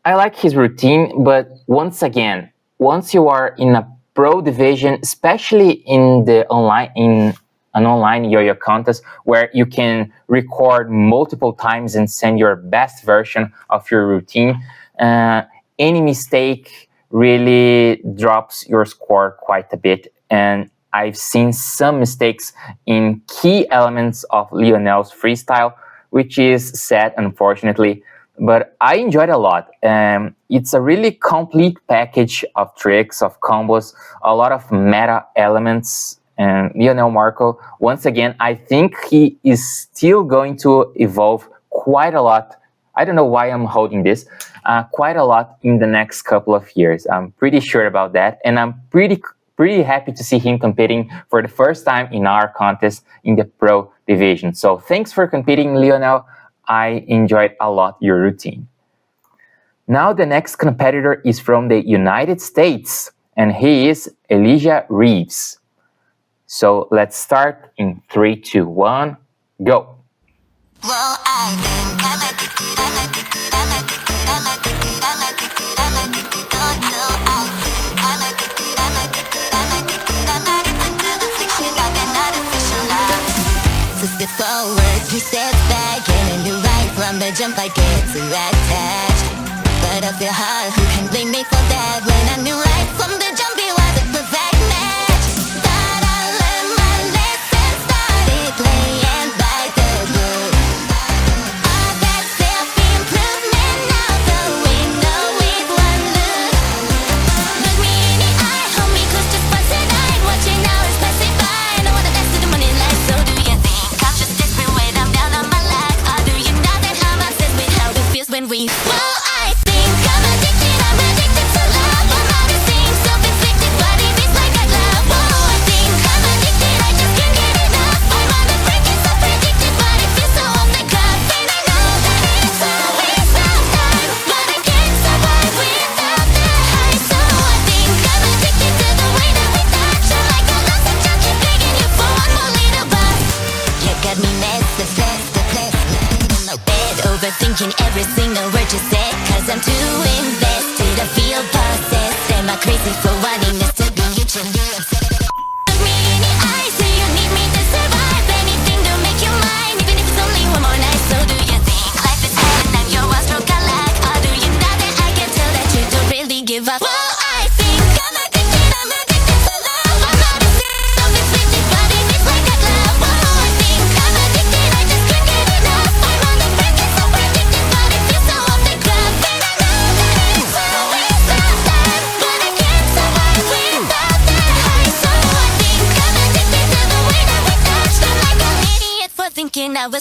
like his routine, but once again, once you are in a pro division, especially in an online yo-yo contest where you can record multiple times and send your best version of your routine, any mistake really drops your score quite a bit. And I've seen some mistakes in key elements of Lionel's freestyle, which is sad, unfortunately, but I enjoyed a lot. It's a really complete package of tricks, of combos, a lot of meta elements. And Lionel Marco, once again, I think he is still going to evolve quite a lot. I don't know why I'm holding this, quite a lot in the next couple of years. I'm pretty sure about that, and I'm pretty happy to see him competing for the first time in our contest in the pro division. So thanks for competing, Lionel. I enjoyed a lot your routine. Now the next competitor is from the United States, and he is Elijah Rieves. So let's start in 3, 2, 1, go. Well, so step forward, 2 steps back, and you're right from the jump I get too attached. But I feel hard, who can blame me for that? When I knew right from the jump it was a perfect match. But I learned my lesson, started playing by the book. All that self-improvement, now the window with one look. Look me in the eye, hold me close just for tonight. Watching hours passing by, know what the best of the money lies, so do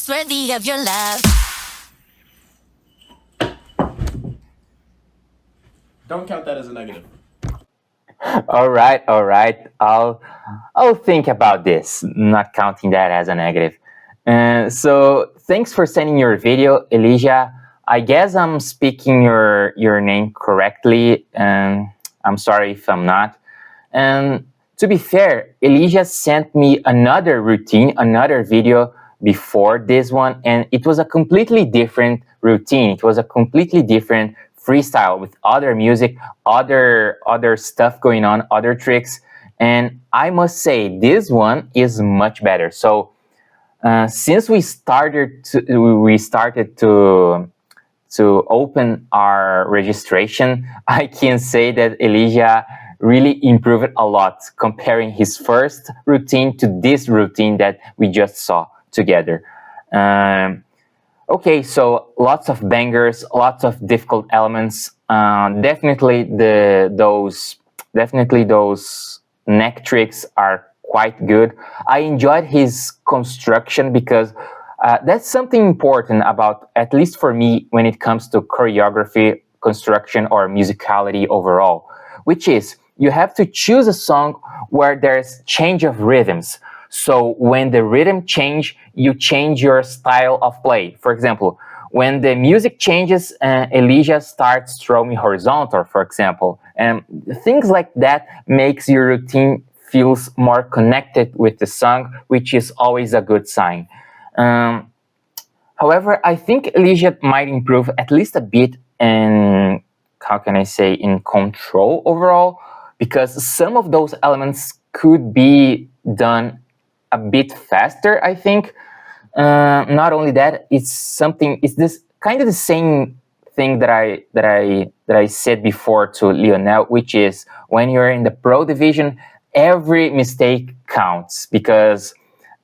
just worthy of your love. Don't count that as a negative. All right. I'll think about this, not counting that as a negative. So thanks for sending your video, Elijah. I guess I'm speaking your name correctly, and I'm sorry if I'm not. And to be fair, Elijah sent me another routine, another video before this one, and it was a completely different routine. It was a completely different freestyle with other music, other stuff going on, other tricks. And I must say, this one is much better. So since we started to open our registration, I can say that Elijah really improved a lot comparing his first routine to this routine that we just saw together. Okay, so lots of bangers, lots of difficult elements. Definitely those neck tricks are quite good. I enjoyed his construction because that's something important about, at least for me, when it comes to choreography, construction, or musicality overall, which is you have to choose a song where there's change of rhythms. So when the rhythm change, you change your style of play. For example, when the music changes, Elijah starts throwing horizontal, for example, and things like that makes your routine feels more connected with the song, which is always a good sign. However, I think Elijah might improve at least a bit in, how can I say, in control overall, because some of those elements could be done a bit faster, I think. Not only that, it's this kind of the same thing that I said before to Lionel, which is when you're in the pro division, every mistake counts, because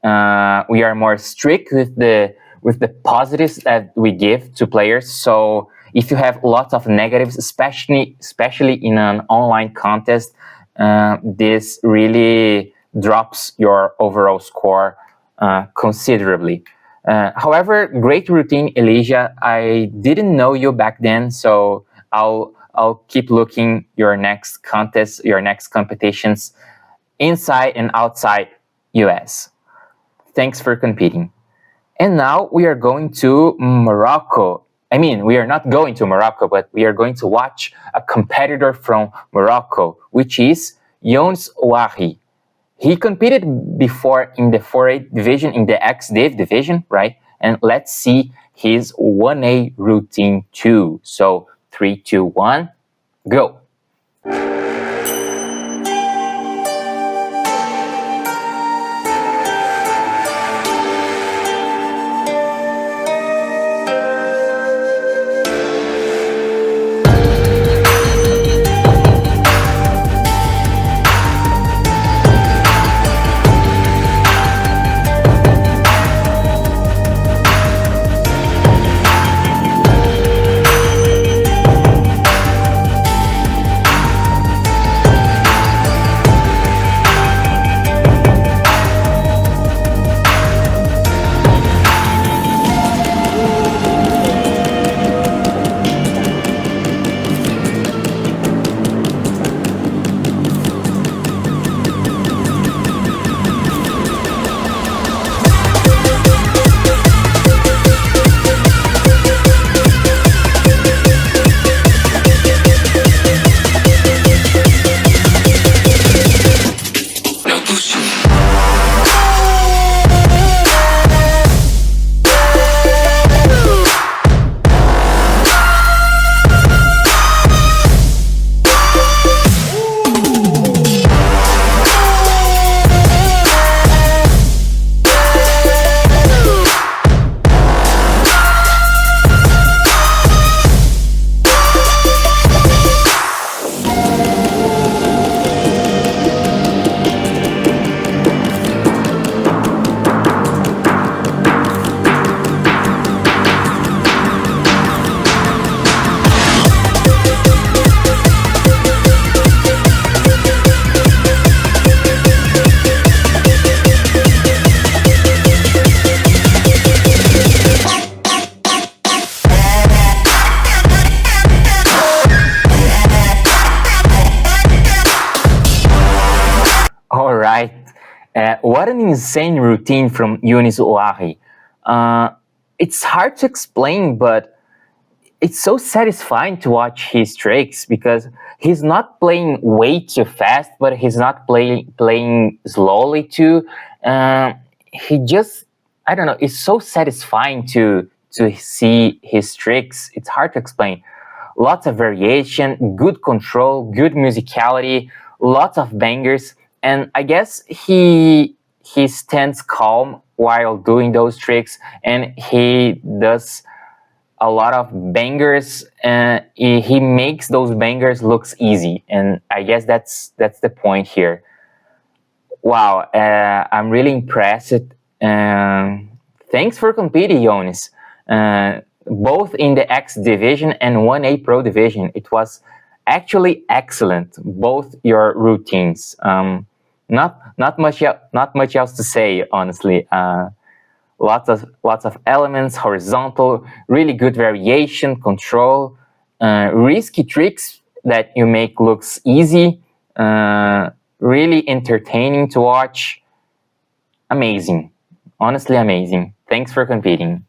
we are more strict with the positives that we give to players. So if you have lots of negatives, especially in an online contest, this really drops your overall score considerably. However, great routine, Elijah. I didn't know you back then, so I'll keep looking your next contests, your next competitions inside and outside US. Thanks for competing. And now we are going to Morocco. I mean, we are not going to Morocco, but we are going to watch a competitor from Morocco, which is Younes Ouahi. He competed before in the 4A division, in the X-DIV division, right? And let's see his 1A routine too. So 3, 2, 1, go. What an insane routine from Younes Ouahi. It's hard to explain, but it's so satisfying to watch his tricks because he's not playing way too fast, but he's not playing slowly too. He just, I don't know, it's so satisfying to see his tricks. It's hard to explain. Lots of variation, good control, good musicality, lots of bangers, and I guess he stands calm while doing those tricks, and he does a lot of bangers, and he makes those bangers looks easy, and I guess that's the point here. Wow, I'm really impressed. Thanks for competing, Younes. Both in the X division and 1A Pro division. It was actually excellent, both your routines. Not much else to say, honestly. Lots of elements, horizontal, really good variation, control, risky tricks that you make looks easy, really entertaining to watch. Amazing, honestly amazing. Thanks for competing.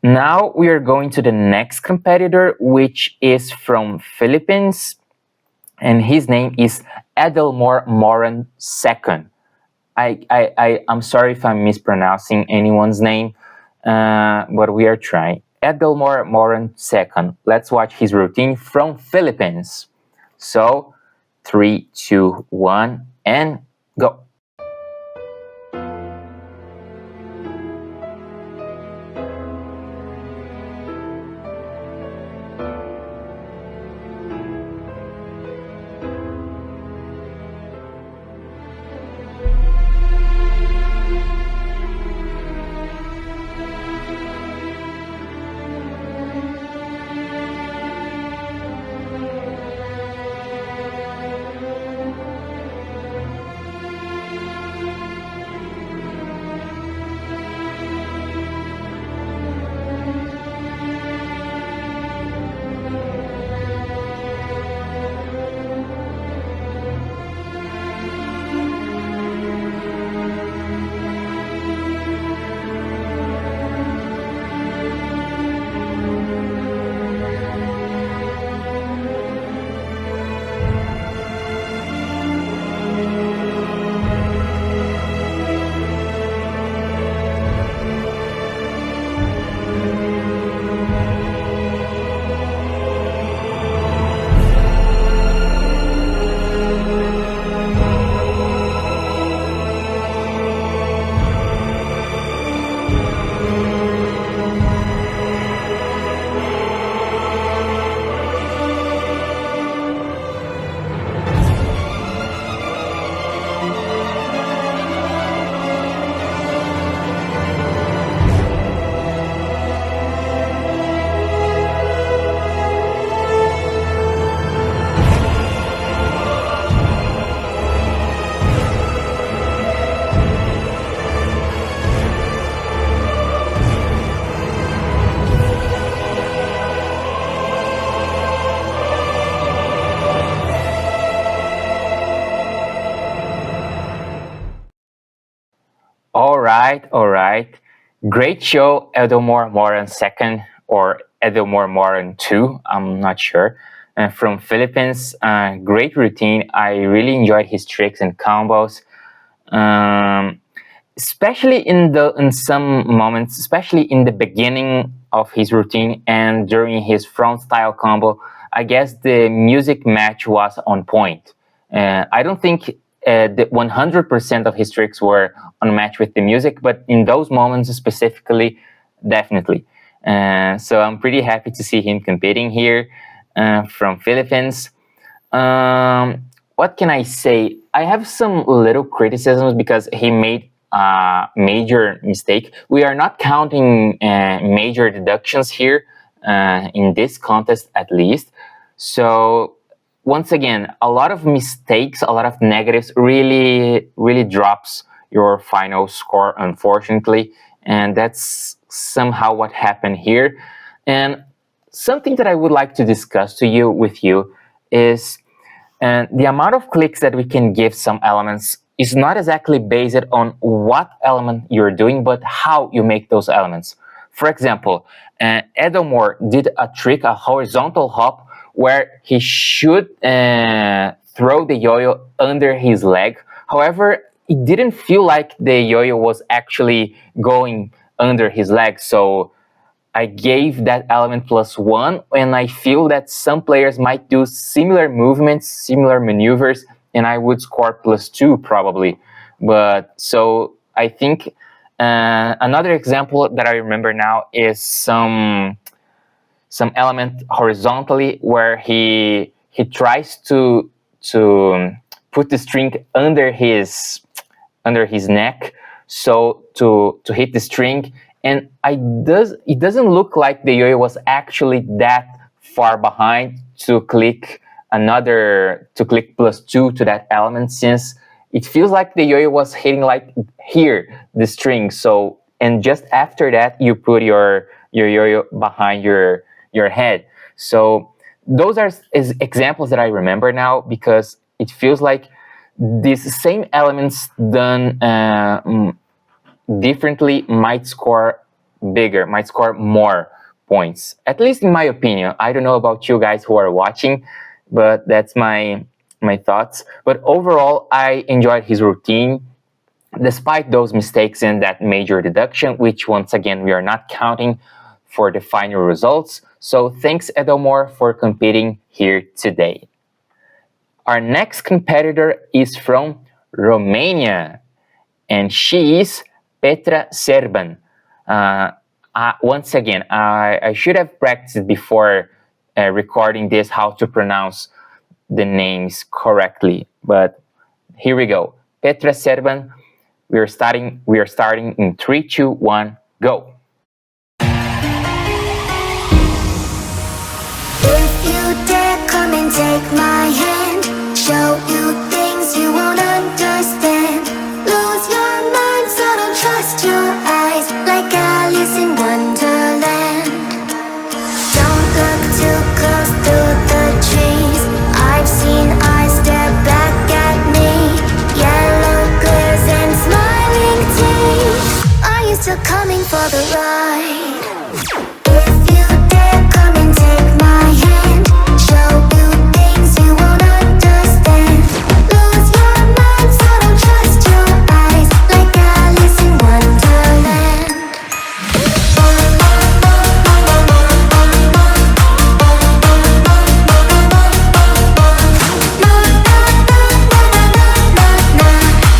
Now we are going to the next competitor, which is from Philippines, and his name is Edelmor Moran II. I'm sorry if I'm mispronouncing anyone's name, but we are trying. Edelmor Moran II. Let's watch his routine from Philippines. So, 3, 2, 1, and go. All right. Great show, Edelmor Moran II, or Edelmor Moran II, I'm not sure. From Philippines, great routine. I really enjoyed his tricks and combos. Especially in some moments, especially in the beginning of his routine and during his front style combo, I guess the music match was on point. I don't think the 100% of his tricks were on match with the music, but in those moments specifically, definitely. So I'm pretty happy to see him competing here from Philippines. What can I say? I have some little criticisms because he made a major mistake. We are not counting major deductions here in this contest, at least. So once again, a lot of mistakes, a lot of negatives really drops your final score, unfortunately. And that's somehow what happened here. And something that I would like to discuss with you is the amount of clicks that we can give some elements is not exactly based on what element you're doing, but how you make those elements. For example, Edelmor did a trick, a horizontal hop, where he should throw the yo-yo under his leg. However, it didn't feel like the yo-yo was actually going under his leg, so I gave that element +1, and I feel that some players might do similar movements, similar maneuvers, and I would score +2 probably. But so I think another example that I remember now is some element horizontally where he tries to put the string under his neck, so to hit the string. And it doesn't look like the yo-yo was actually that far behind to click +2 to that element, since it feels like the yo-yo was hitting like here, the string. So, and just after that, you put your yo-yo behind your head. So those are examples that I remember now, because it feels like these same elements done differently might score bigger, might score more points, at least in my opinion. I don't know about you guys who are watching, but that's my thoughts. But overall, I enjoyed his routine, despite those mistakes in that major deduction, which once again we are not counting for the final results. So thanks, Edelmor, for competing here today. Our next competitor is from Romania, and she is Petra Serban. Once again, I should have practiced before recording this how to pronounce the names correctly, but here we go. Petra Serban. We are starting in 3, 2, 1, go. If you dare, come and take my hand. Show you things you won't understand. Lose your mind, so don't trust your eyes. Like Alice in Wonderland. Don't look too close through the trees. I've seen eyes stare back at me. Yellow glares and smiling teeth. Are you still coming for the ride? If you dare, come and take my hand. Show you things you won't understand. Lose your mind, so don't trust your eyes. Like Alice in Wonderland.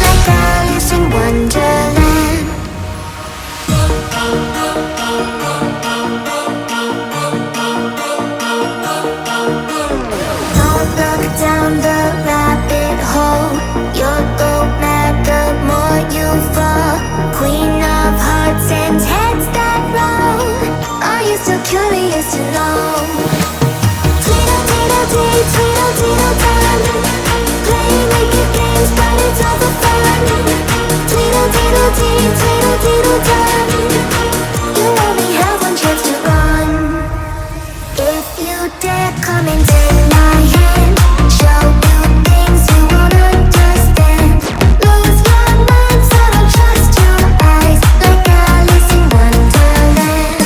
Like Alice in Wonderland. Don't look down the rabbit hole. You'll go mad the more you fall. Queen of hearts and heads that roll. Are you still curious to know? Tweedledee, Tweedledee-dum. Playing wicked games, but it's all for fun. Tweedledee, Tweedledee-dum. You only have one chance to run. If you dare, come and take my hand. Show you things you won't understand. Lose your mind, so don't trust your eyes. Like Alice in Wonderland.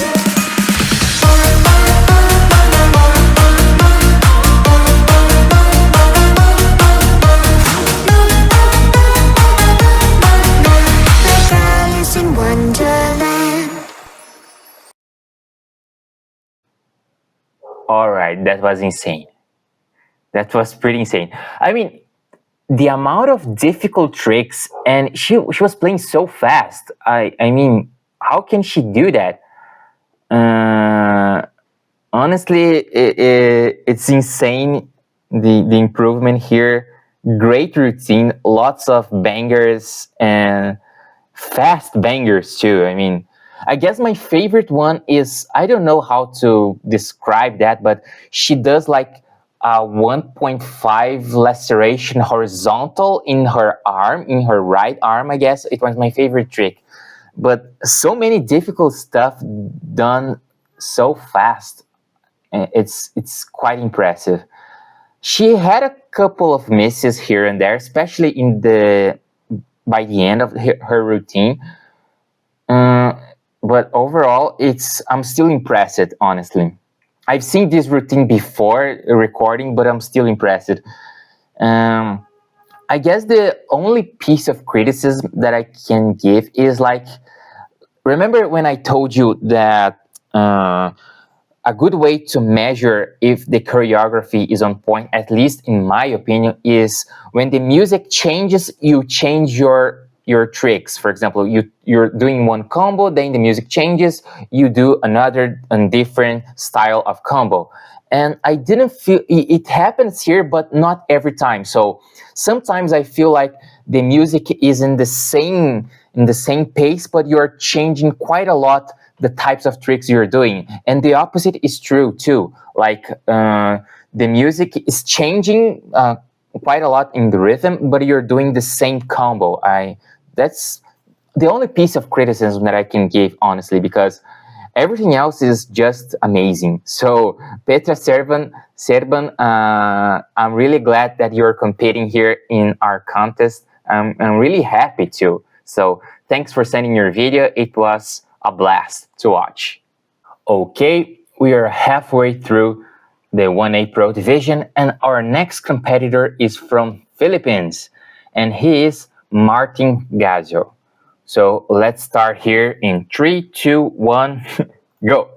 Like Alice in Wonderland. All right, that was insane. That was pretty insane. I mean, the amount of difficult tricks, and she was playing so fast. I mean, how can she do that? Honestly, it's insane, the improvement here. Great routine, lots of bangers and fast bangers too. I mean, I guess my favorite one is, I don't know how to describe that, but she does like a 1.5 laceration horizontal in her arm, in her right arm, I guess. It was my favorite trick. But so many difficult stuff done so fast. It's quite impressive. She had a couple of misses here and there, especially in the by the end of her routine. But overall, I'm still impressed, honestly. I've seen this routine before recording, but I'm still impressed. I guess the only piece of criticism that I can give is like, remember when I told you that a good way to measure if the choreography is on point, at least in my opinion, is when the music changes, you change your tricks. For example, you're doing one combo, then the music changes, you do another and different style of combo. And I didn't feel it happens here, but not every time. So sometimes I feel like the music is in the same pace, but you're changing quite a lot the types of tricks you're doing. And the opposite is true too. Like the music is changing quite a lot in the rhythm, but you're doing the same combo. That's the only piece of criticism that I can give, honestly, because everything else is just amazing. So Petra Serban, I'm really glad that you're competing here in our contest. I'm really happy too. So thanks for sending your video. It was a blast to watch. Okay, we are halfway through the 1A Pro division, and our next competitor is from Philippines, and he is Martin Gazo. So let's start here in 3, 2, 1, go.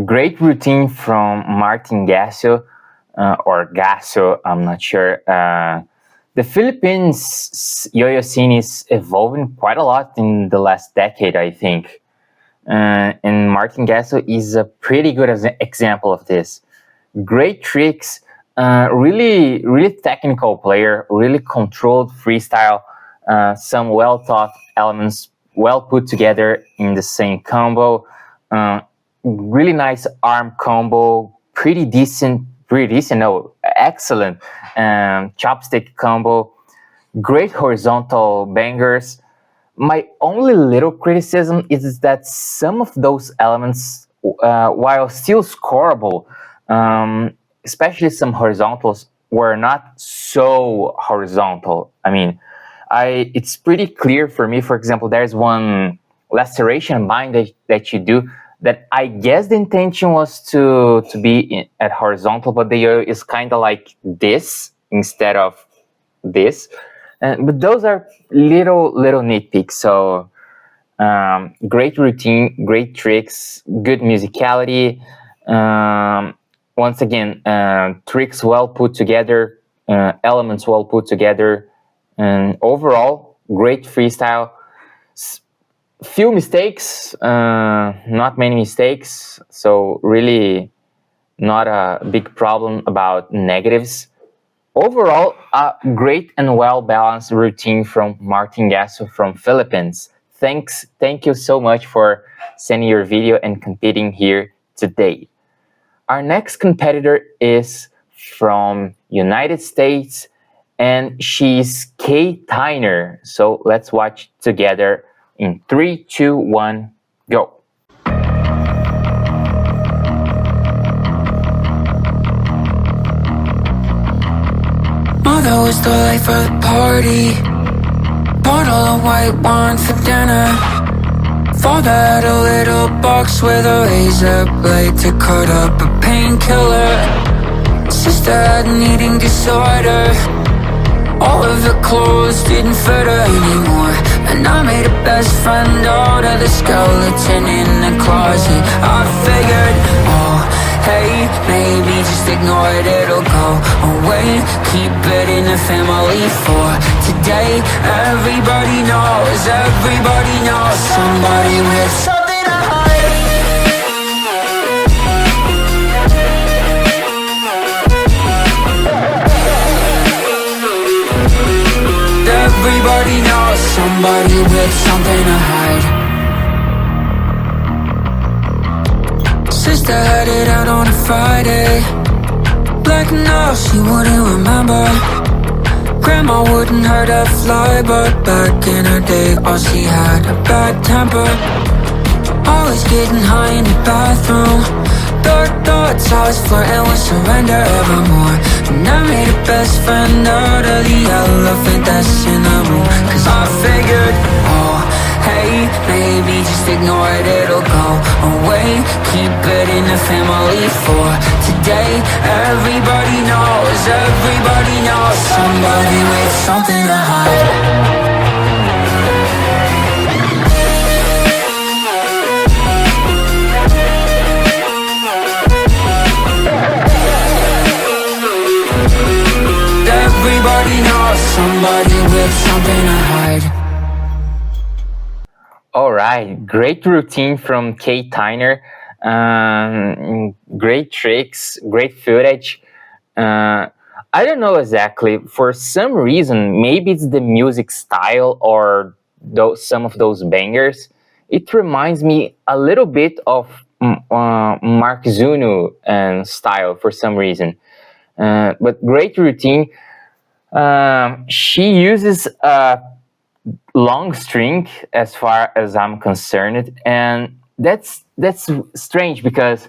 Great routine from Martin Gazo, or Gazo, I'm not sure. The Philippines yo-yo scene is evolving quite a lot in the last decade, I think. And Martin Gazo is a pretty good example of this. Great tricks, really technical player, really controlled freestyle, some well-thought elements, well put together in the same combo. Really nice arm combo, excellent chopstick combo, great horizontal bangers. My only little criticism is that some of those elements, while still scoreable, especially some horizontals, were not so horizontal. I mean, it's pretty clear for me. For example, there's one laceration bind that you do that I guess the intention was to be at horizontal, but the yo is kind of like this instead of this. But those are little nitpicks. So great routine, great tricks, good musicality. Once again, tricks well put together, elements well put together, and overall, great freestyle. Few mistakes, not many mistakes, so really not a big problem about negatives. Overall, a great and well-balanced routine from Martin Gazo from Philippines. Thank you so much for sending your video and competing here today. Our next competitor is from United States, and she's Tyner. So let's watch together in 3, 2, 1, go. Mother was the life of the party. Bottle of white wine for dinner. Father had a little box with a razor blade to cut up a painkiller. Sister had an eating disorder. All of her clothes didn't fit her anymore, and I made a best friend out of the skeleton in the closet. I figured, oh, hey, maybe just ignore it, it'll go away. Keep it in the family for today. Everybody knows somebody with something to hide. Everybody knows somebody with something to hide. Sister had it out on a Friday. Black enough she wouldn't remember. Grandma wouldn't hurt a fly, but back in her day all she had a bad temper. Always getting high in the bathroom. Dark thoughts, I was flirting with surrender evermore. And I made a best friend out of the elephant that's in the room. Cause I figured, oh, hey, maybe just ignore it, it'll go away. Keep it in the family for today. Everybody knows somebody with something to hide. Everybody knows somebody with something to hide. All right, great routine from Tyner. Great tricks, great footage. I don't know exactly. For some reason, maybe it's the music style or some of those bangers. It reminds me a little bit of Mark Zunu style for some reason. But great routine. She uses a long string as far as I'm concerned, and that's strange because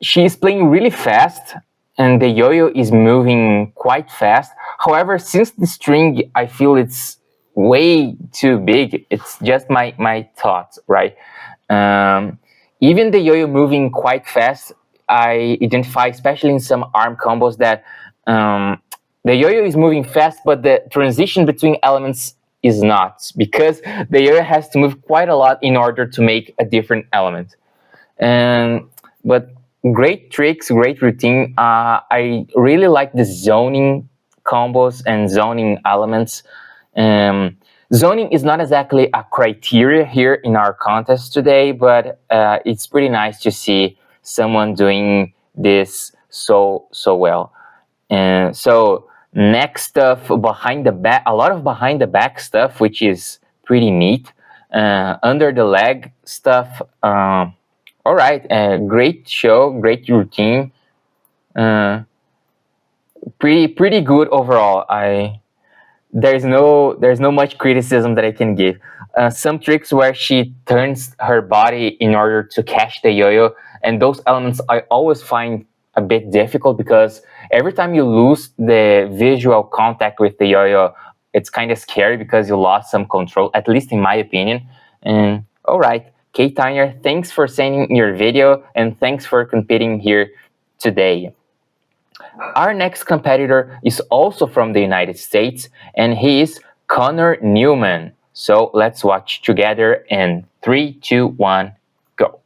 she's playing really fast and the yo-yo is moving quite fast. However, since the string, I feel it's way too big. It's just my thoughts, right? Even the yo-yo moving quite fast, I identify, especially in some arm combos, that the yo-yo is moving fast, but the transition between elements is not, because the yo-yo has to move quite a lot in order to make a different element. But great tricks, great routine. I really like the zoning combos and zoning elements. Zoning is not exactly a criteria here in our contest today, but it's pretty nice to see someone doing this so well. And so next stuff, behind the back, a lot of behind the back stuff, which is pretty neat. Under the leg stuff. All right, great show, great routine. Pretty good overall. There's no much criticism that I can give. Some tricks where she turns her body in order to catch the yo-yo, and those elements I always find a bit difficult, because every time you lose the visual contact with the yo-yo, it's kind of scary because you lost some control, at least in my opinion. And all right, Tyner, thanks for sending your video and thanks for competing here today. Our next competitor is also from the United States, and he is Conor Neumann. So let's watch together in 3, 2, 1, go.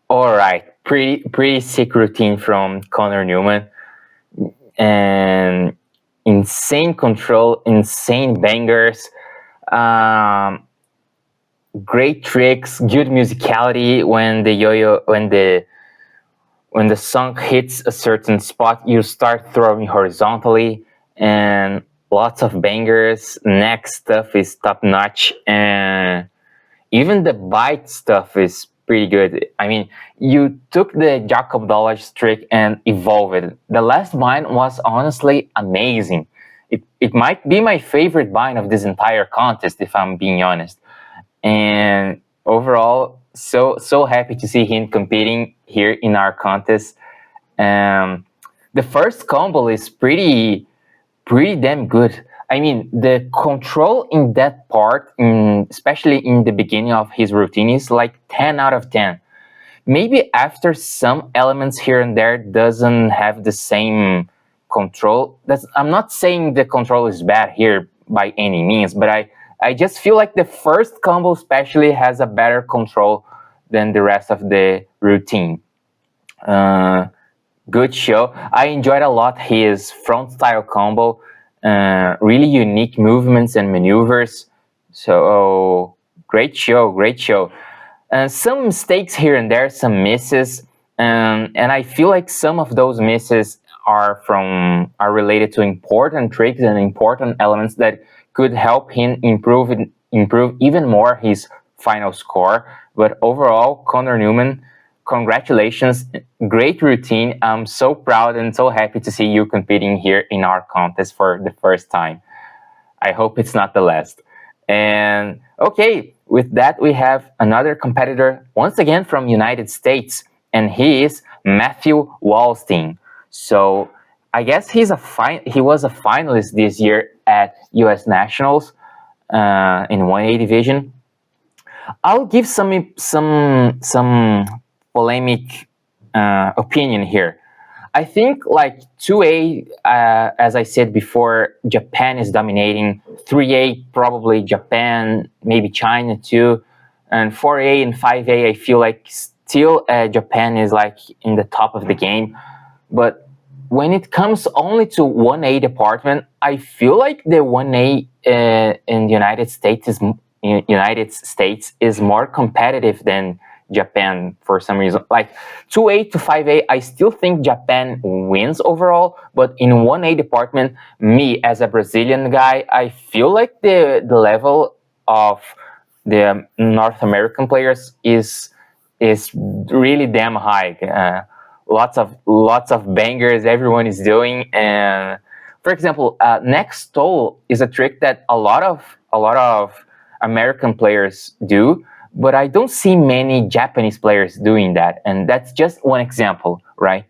All right, pretty sick routine from Conor Neumann, and insane control, insane bangers, great tricks, good musicality. When the yo-yo, when the song hits a certain spot, you start throwing horizontally, and lots of bangers. Neck stuff is top notch, and even the bite stuff is pretty good. I mean, you took the Jacob Dolage trick and evolved it. The last bind was honestly amazing. It might be my favorite bind of this entire contest, if I'm being honest. And overall, so happy to see him competing here in our contest. The first combo is pretty damn good. I mean, the control in that part, especially in the beginning of his routine, is like 10 out of 10. Maybe after some elements here and there doesn't have the same control. I'm not saying the control is bad here by any means, but I just feel like the first combo especially has a better control than the rest of the routine. Good show. I enjoyed a lot his front style combo. Really unique movements and maneuvers. So great show. Some mistakes here and there, some misses, and I feel like some of those misses are related to important tricks and important elements that could help him improve even more his final score. But overall, Conor Neumann, congratulations, great routine. I'm so proud and so happy to see you competing here in our contest for the first time. I hope it's not the last. And okay, with that we have another competitor, once again from United States, and he is Mattherw Wallsten. So I guess he was a finalist this year at US Nationals in 1A division. I'll give some polemic opinion here. I think like 2A, as I said before, Japan is dominating. 3A, probably Japan, maybe China too. And 4A and 5A, I feel like still Japan is like in the top of the game. But when it comes only to 1A department, I feel like the 1A in the United States is more competitive than Japan for some reason. Like 2A to 5A, I still think Japan wins overall, but in 1A department, me as a Brazilian guy, I feel like the level of the North American players is really damn high. Lots of bangers everyone is doing, and for example, neck stole is a trick that a lot of American players do, but I don't see many Japanese players doing that, and that's just one example, right?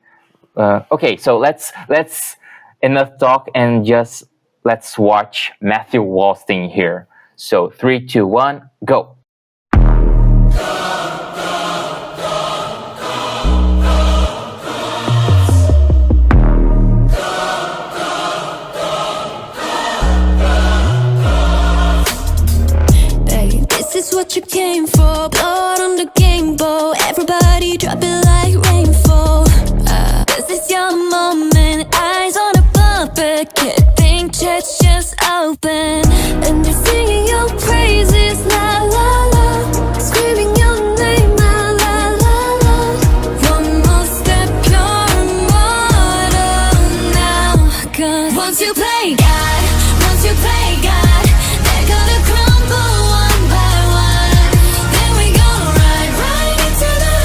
Okay, so let's enough talk and just let's watch Mattherw Wallsten here. So 3, 2, 1, go. What you came for, blow out on the game bow. Everybody drop it like rainfall. This is your moment, eyes on a bumper. Can't think, chest just open. And they're singing your praises, la la la. Screaming your name, la la la la. One more step, you're immortal now. 'Cause once you play God, once you play God, they're gonna crumble one by one. Then we go right into the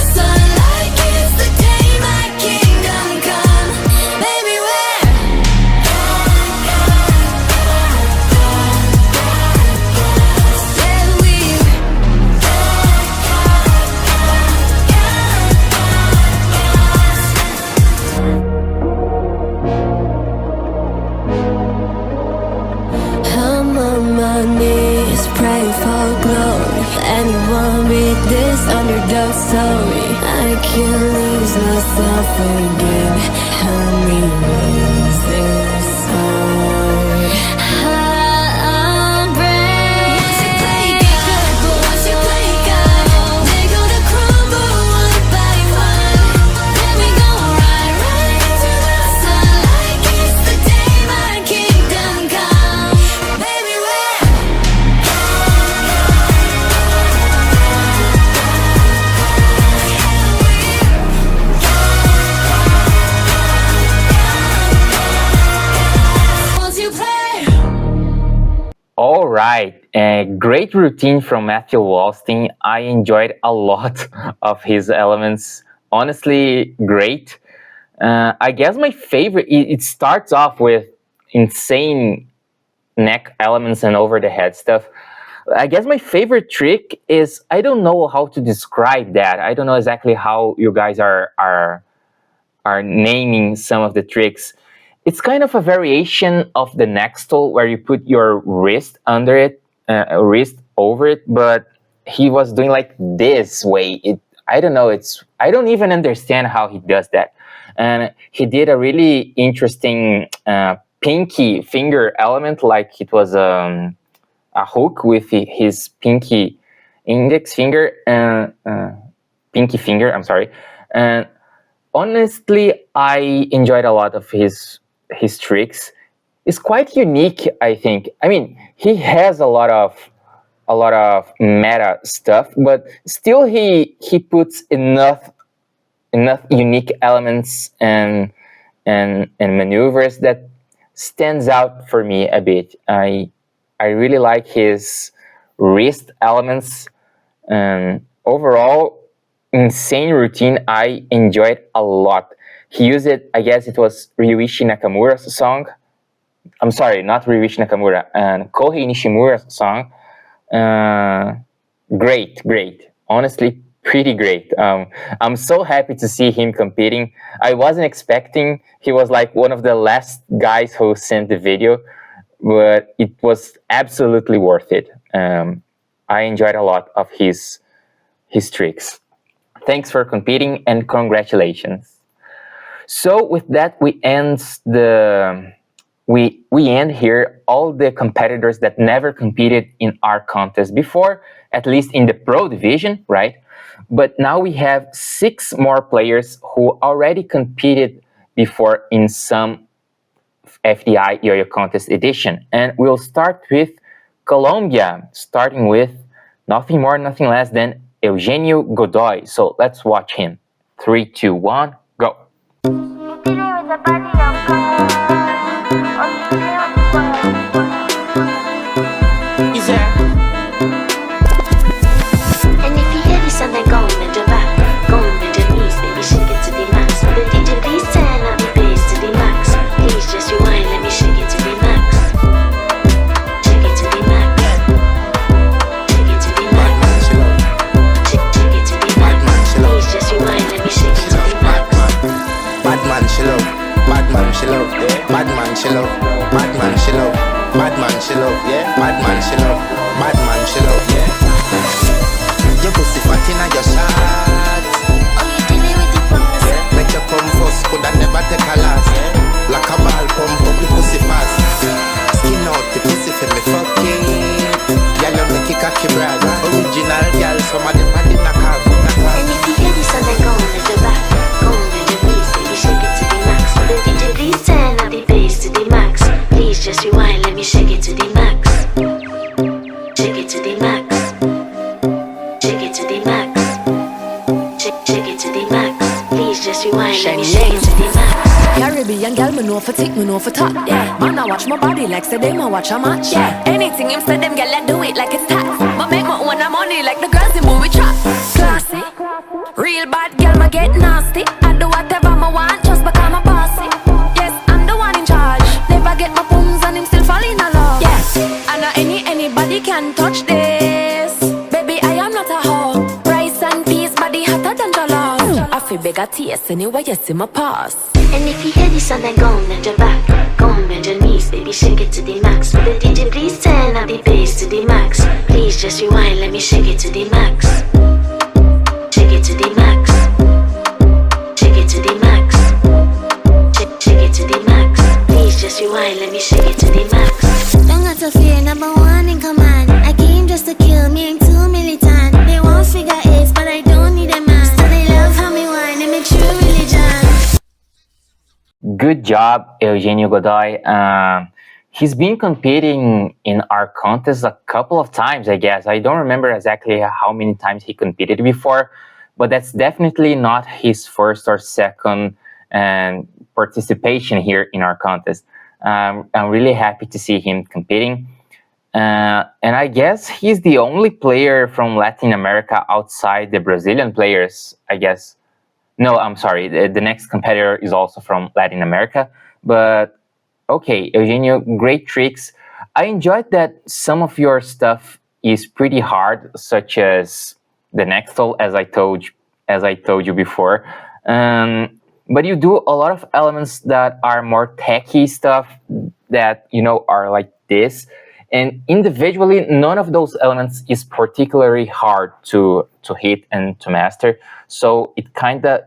thinking, help me raise this side. I'll break. Once you play good, but once you play good, they're gonna crumble one by one. Then we go right into the sun, like it's the day my kingdom come. Baby, we're once you play. All right, a great routine from Mattherw Wallsten. I enjoyed a lot of his elements. Honestly, great. I guess my favorite, it starts off with insane neck elements and over the head stuff. I guess my favorite trick is, I don't know how to describe that. I don't know exactly how you guys are naming some of the tricks. It's kind of a variation of the neck stole where you put your wrist under it, wrist over it, but he was doing like this way. I don't know, I don't even understand how he does that. And he did a really interesting pinky finger element, like it was a hook with his pinky index finger, pinky finger, I'm sorry. And honestly, I enjoyed a lot of his tricks. It's quite unique, I think. I mean, he has a lot of meta stuff, but still he puts enough unique elements and maneuvers that stands out for me a bit. I really like his wrist elements, and overall insane routine. I enjoyed a lot. He used it, I guess it was Ryuichi Nakamura's song. I'm sorry, not Ryuichi Nakamura, and Kohei Nishimura's song. Great. Honestly, pretty great. I'm so happy to see him competing. I wasn't expecting. He was like one of the last guys who sent the video, but it was absolutely worth it. I enjoyed a lot of his tricks. Thanks for competing and congratulations. So with that, we end here all the competitors that never competed in our contest before, at least in the pro division, right? But now we have 6 more players who already competed before in some FDI Yo-Yo contest edition. And we'll start with Colombia, starting with nothing more, nothing less than Eugenio Godoy. So let's watch him. 3, 2, 1, go. And if you hear this and then go and the back, go and the knees, baby, shake it to the max. The DJ please turn up the bass to the max. Please just rewind, let me shake it to the max. Shake it to the max. Shake it to the max. Shake it to the max. Please just rewind, let me shake it to the max. Bad man, she love. Bad man, she love. Bad man, she love. Bad man, she love. Bad man, she love. Bad man, she love. Bad man, she love. Your pussy fat inna your shots. Oh, you did it with the boss. Make you come first, coulda never take a last. Like a ball, pump up the pussy fast. Skin out the pussy for me fuck it. Y'all you make it cocky brag. Original girl, some of them body knock off. And if you hear this and then go and the back, go and the knees, baby, shake it to the max. The DJ please turn up the bass to the max. Please just rewind, let me shake it to the max. Shake it to the max. Shake it to the max. Shake it to the max. Please just rewind, let me shake it to the max. Caribbean girl, me know for tick, me know for top. Yeah, man, I watch my body like say them I watch a match. Yeah, anything him say them girl, I do it like it's tax. But make my own money like the girls in movie trap. Classy, real bad girl, me get nasty. I do whatever I want just because I'm bossy. Yes, I'm the one in charge. Never get my pums and him still fall in love. Yes, I know anybody can touch this. Baby, I am not a hoe. Rice and peas, body hotter than jollof. I feel bigger taste anyway, you see my pass. And if you hear this and then go and bend your back, go and bend your knees, baby, shake it to the max. The DJ please turn up the bass to the max. Please just rewind, let me shake it to the max. Shake it to the max. Shake it to the max. Good job, Eugenio Godoy. He's been competing in our contest a couple of times, I guess. I don't remember exactly how many times he competed before, but that's definitely not his first or second participation here in our contest. I'm really happy to see him competing. And I guess he's the only player from Latin America outside the Brazilian players, I guess. No, I'm sorry. The next competitor is also from Latin America. But okay, Eugenio, great tricks. I enjoyed that some of your stuff is pretty hard, such as the Nextel, as I told you before. But you do a lot of elements that are more techy stuff that, are like this. And individually, none of those elements is particularly hard to hit and to master. So it kind of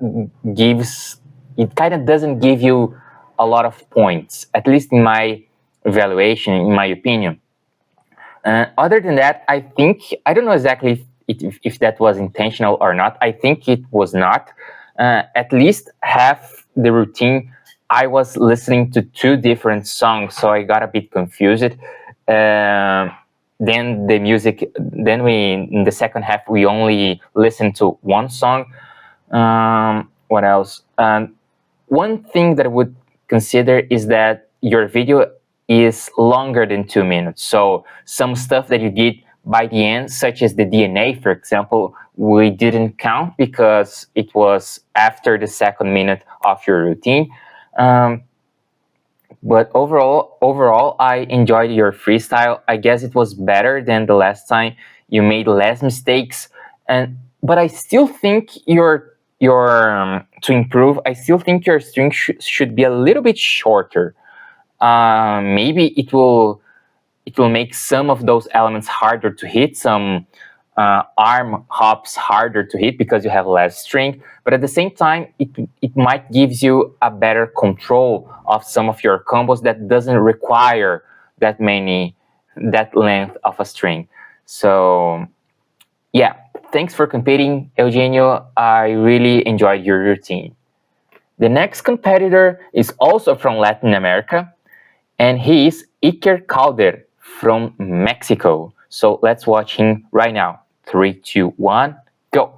doesn't give you a lot of points, at least in my evaluation, in my opinion. Other than that, I don't know exactly if that was intentional or not. I think it was not. At least half the routine, I was listening to two different songs, so I got a bit confused. Then the music, in the second half, we only listened to one song. What else? One thing that I would consider is that your video is longer than 2 minutes. So some stuff that you did by the end, such as the DNA, for example, we didn't count because it was after the second minute of your routine. But overall, I enjoyed your freestyle. I guess it was better than the last time. You made less mistakes, but I still think to improve. I still think your string should be a little bit shorter. Maybe it will make some of those elements harder to hit, some arm hops harder to hit because you have less string, but at the same time, it might gives you a better control of some of your combos that doesn't require that length of a string. So yeah, thanks for competing, Eugenio. I really enjoyed your routine. The next competitor is also from Latin America, and he is Iker Calder from Mexico. So let's watch him right now. 3, 2, 1, go.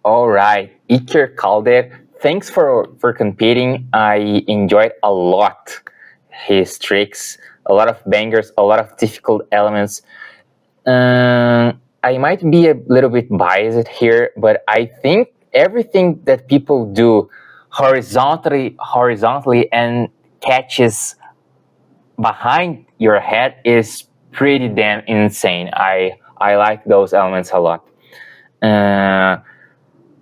All right, Iker Calder, thanks for competing. I enjoyed a lot his tricks, a lot of bangers, a lot of difficult elements. I might be a little bit biased here, but I think everything that people do horizontally and catches behind your head is pretty damn insane. I like those elements a lot.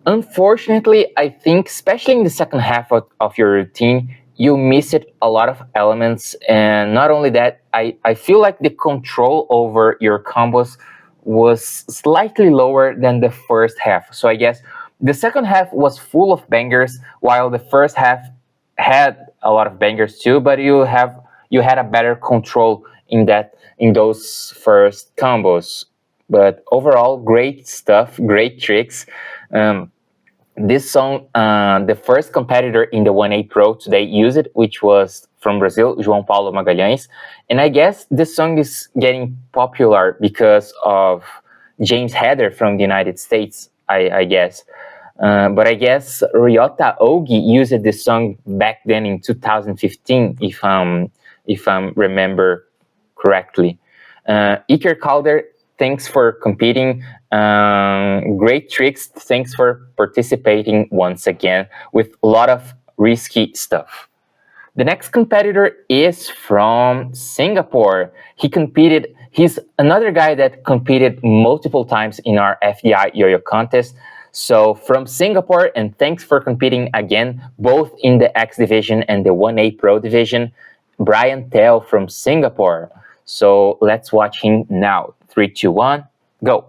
Unfortunately, I think, especially in the second half of your routine, you missed a lot of elements. And not only that, I feel like the control over your combos was slightly lower than the first half. So I guess the second half was full of bangers, while the first half had a lot of bangers too, but you had a better control in those first combos. But overall, great stuff, great tricks. This song, the first competitor in the 1A Pro today used it, which was from Brazil, João Paulo Magalhães. And I guess this song is getting popular because of James Heather from the United States, I guess. But I guess Ryota Ogi used this song back then in 2015, if I remember correctly. Iker Calder, thanks for competing. Great tricks. Thanks for participating once again with a lot of risky stuff. The next competitor is from Singapore. He's another guy that competed multiple times in our FDI Yo-Yo contest. So from Singapore, and thanks for competing again, both in the X division and the 1A Pro division, Bryan Teo from Singapore. So let's watch him now. 3, 2, 1, go.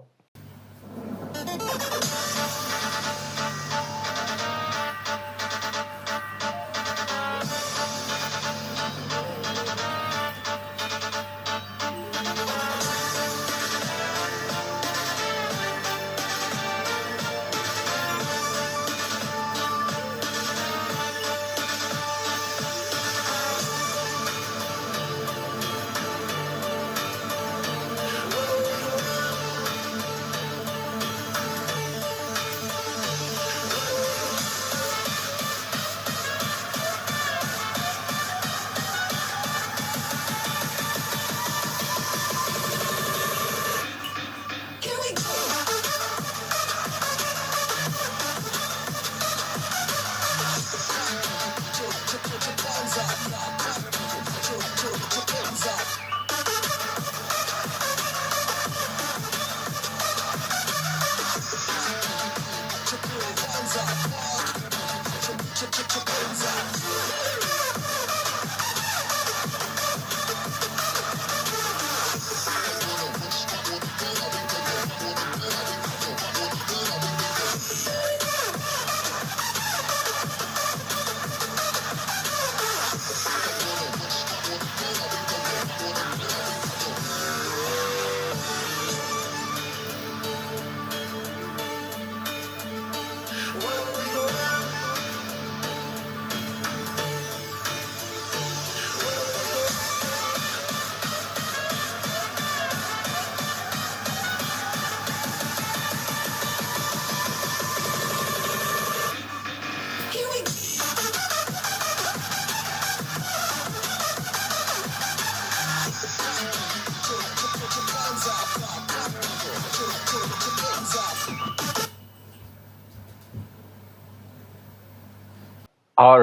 All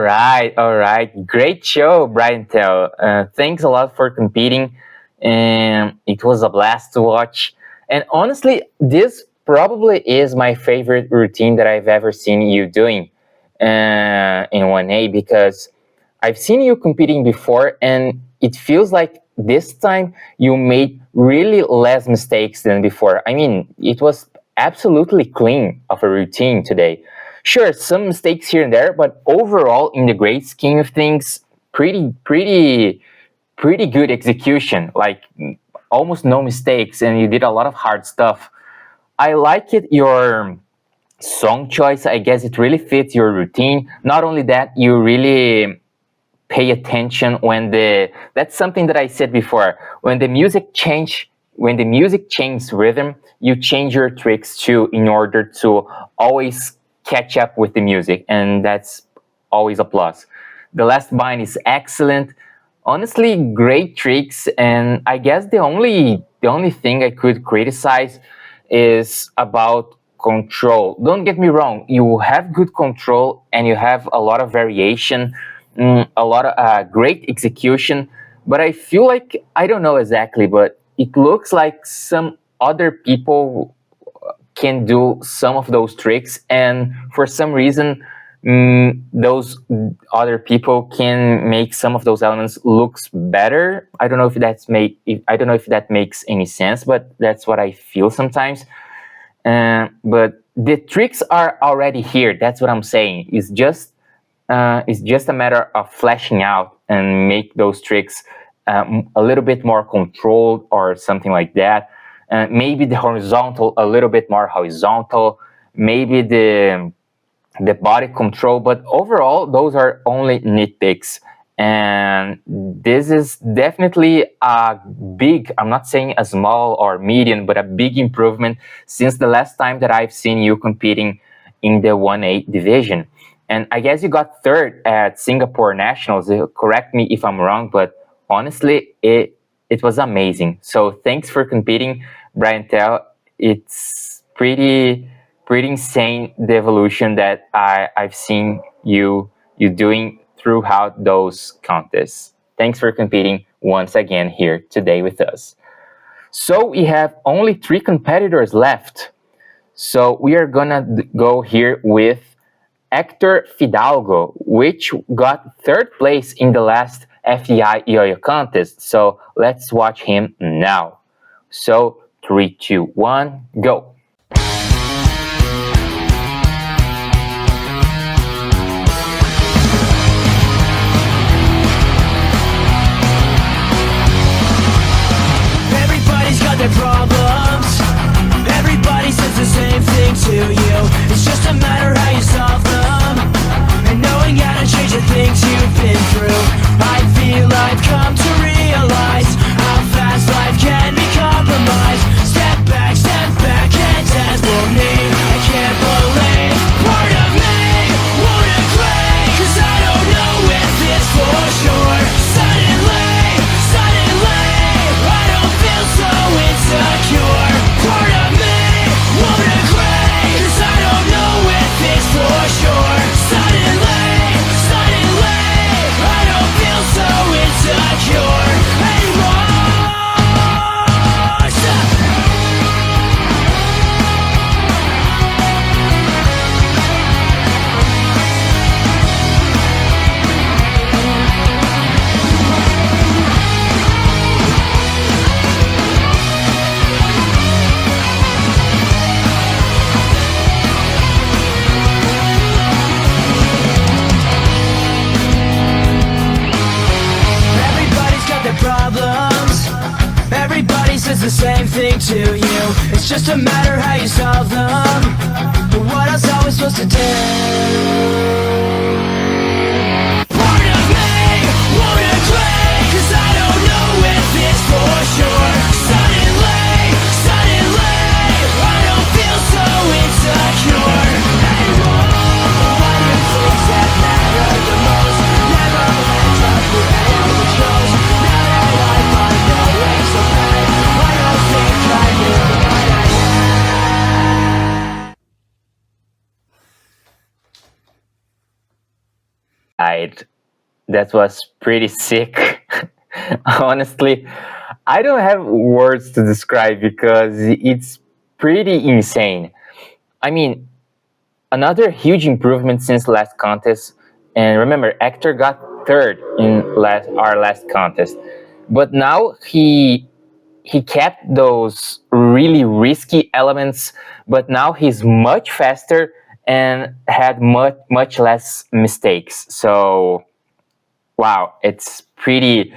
right. Great show, Bryan Teo. Thanks a lot for competing. And it was a blast to watch. And honestly, this probably is my favorite routine that I've ever seen you doing in 1A, because I've seen you competing before, and it feels like this time you made really less mistakes than before. I mean, it was absolutely clean of a routine today. Sure, some mistakes here and there, but overall, in the great scheme of things, pretty good execution. Like almost no mistakes, and you did a lot of hard stuff. I like it. Your song choice, I guess it really fits your routine. Not only that, you really pay attention that's something that I said before. When the music changes rhythm, you change your tricks too in order to always catch up with the music, and that's always a plus. The last bind is excellent. Honestly, great tricks, and I guess the only the only thing I could criticize is about control. Don't get me wrong, you have good control and you have a lot of variation, a lot of great execution, but I feel like, I don't know exactly, but it looks like some other people can do some of those tricks, and for some reason those other people can make some of those elements looks better. I don't know if that makes any sense, but that's what I feel sometimes. But the tricks are already here. That's what I'm saying. It's just a matter of fleshing out and make those tricks a little bit more controlled or something like that. Maybe the horizontal a little bit more horizontal. Maybe the body control. But overall, those are only nitpicks. And this is definitely a big, I'm not saying a small or medium, but a big improvement since the last time that I've seen you competing in the 1A division. And I guess you got third at Singapore Nationals. Correct me if I'm wrong, but honestly, it was amazing. So thanks for competing, Bryan Teo. It's pretty insane, the evolution that I've seen you doing throughout those contests. Thanks for competing once again here today with us. So we have only 3 competitors left. So we are gonna go here with Hector Fidalgo, which got 3rd place in the last FDI Yoyo contest. So let's watch him now. So 3, 2, 1, go. Everybody's got their problems. Everybody says the same thing to you. It's just a matter how you solve them, and knowing how to change the things you've been through. I feel I've come to realize how fast life can be compromised. Step back, and dance for me. I can't believe part of me won't agree, 'cause I don't know if it's for sure. Suddenly, I don't feel so insecure. Part of me won't agree, 'cause I don't know if it's for sure. Suddenly, I don't feel so insecure anymore. Everybody's got their problems. Everybody says the same thing to you. It's just a matter how you solve them. But what else are we supposed to do? Part of me won't agree, 'cause I don't know if it's for sure. Suddenly, I don't feel so insecure anymore. What do you think that mattered the most? Never went up with any of the chose. Now that I find no way so bad, I don't think I knew what I had. That was pretty sick. Honestly, I don't have words to describe because it's pretty insane. I mean, another huge improvement since last contest. And remember, Hector got 3rd in our last contest. But now he kept those really risky elements, but now he's much faster and had much less mistakes. So wow, it's pretty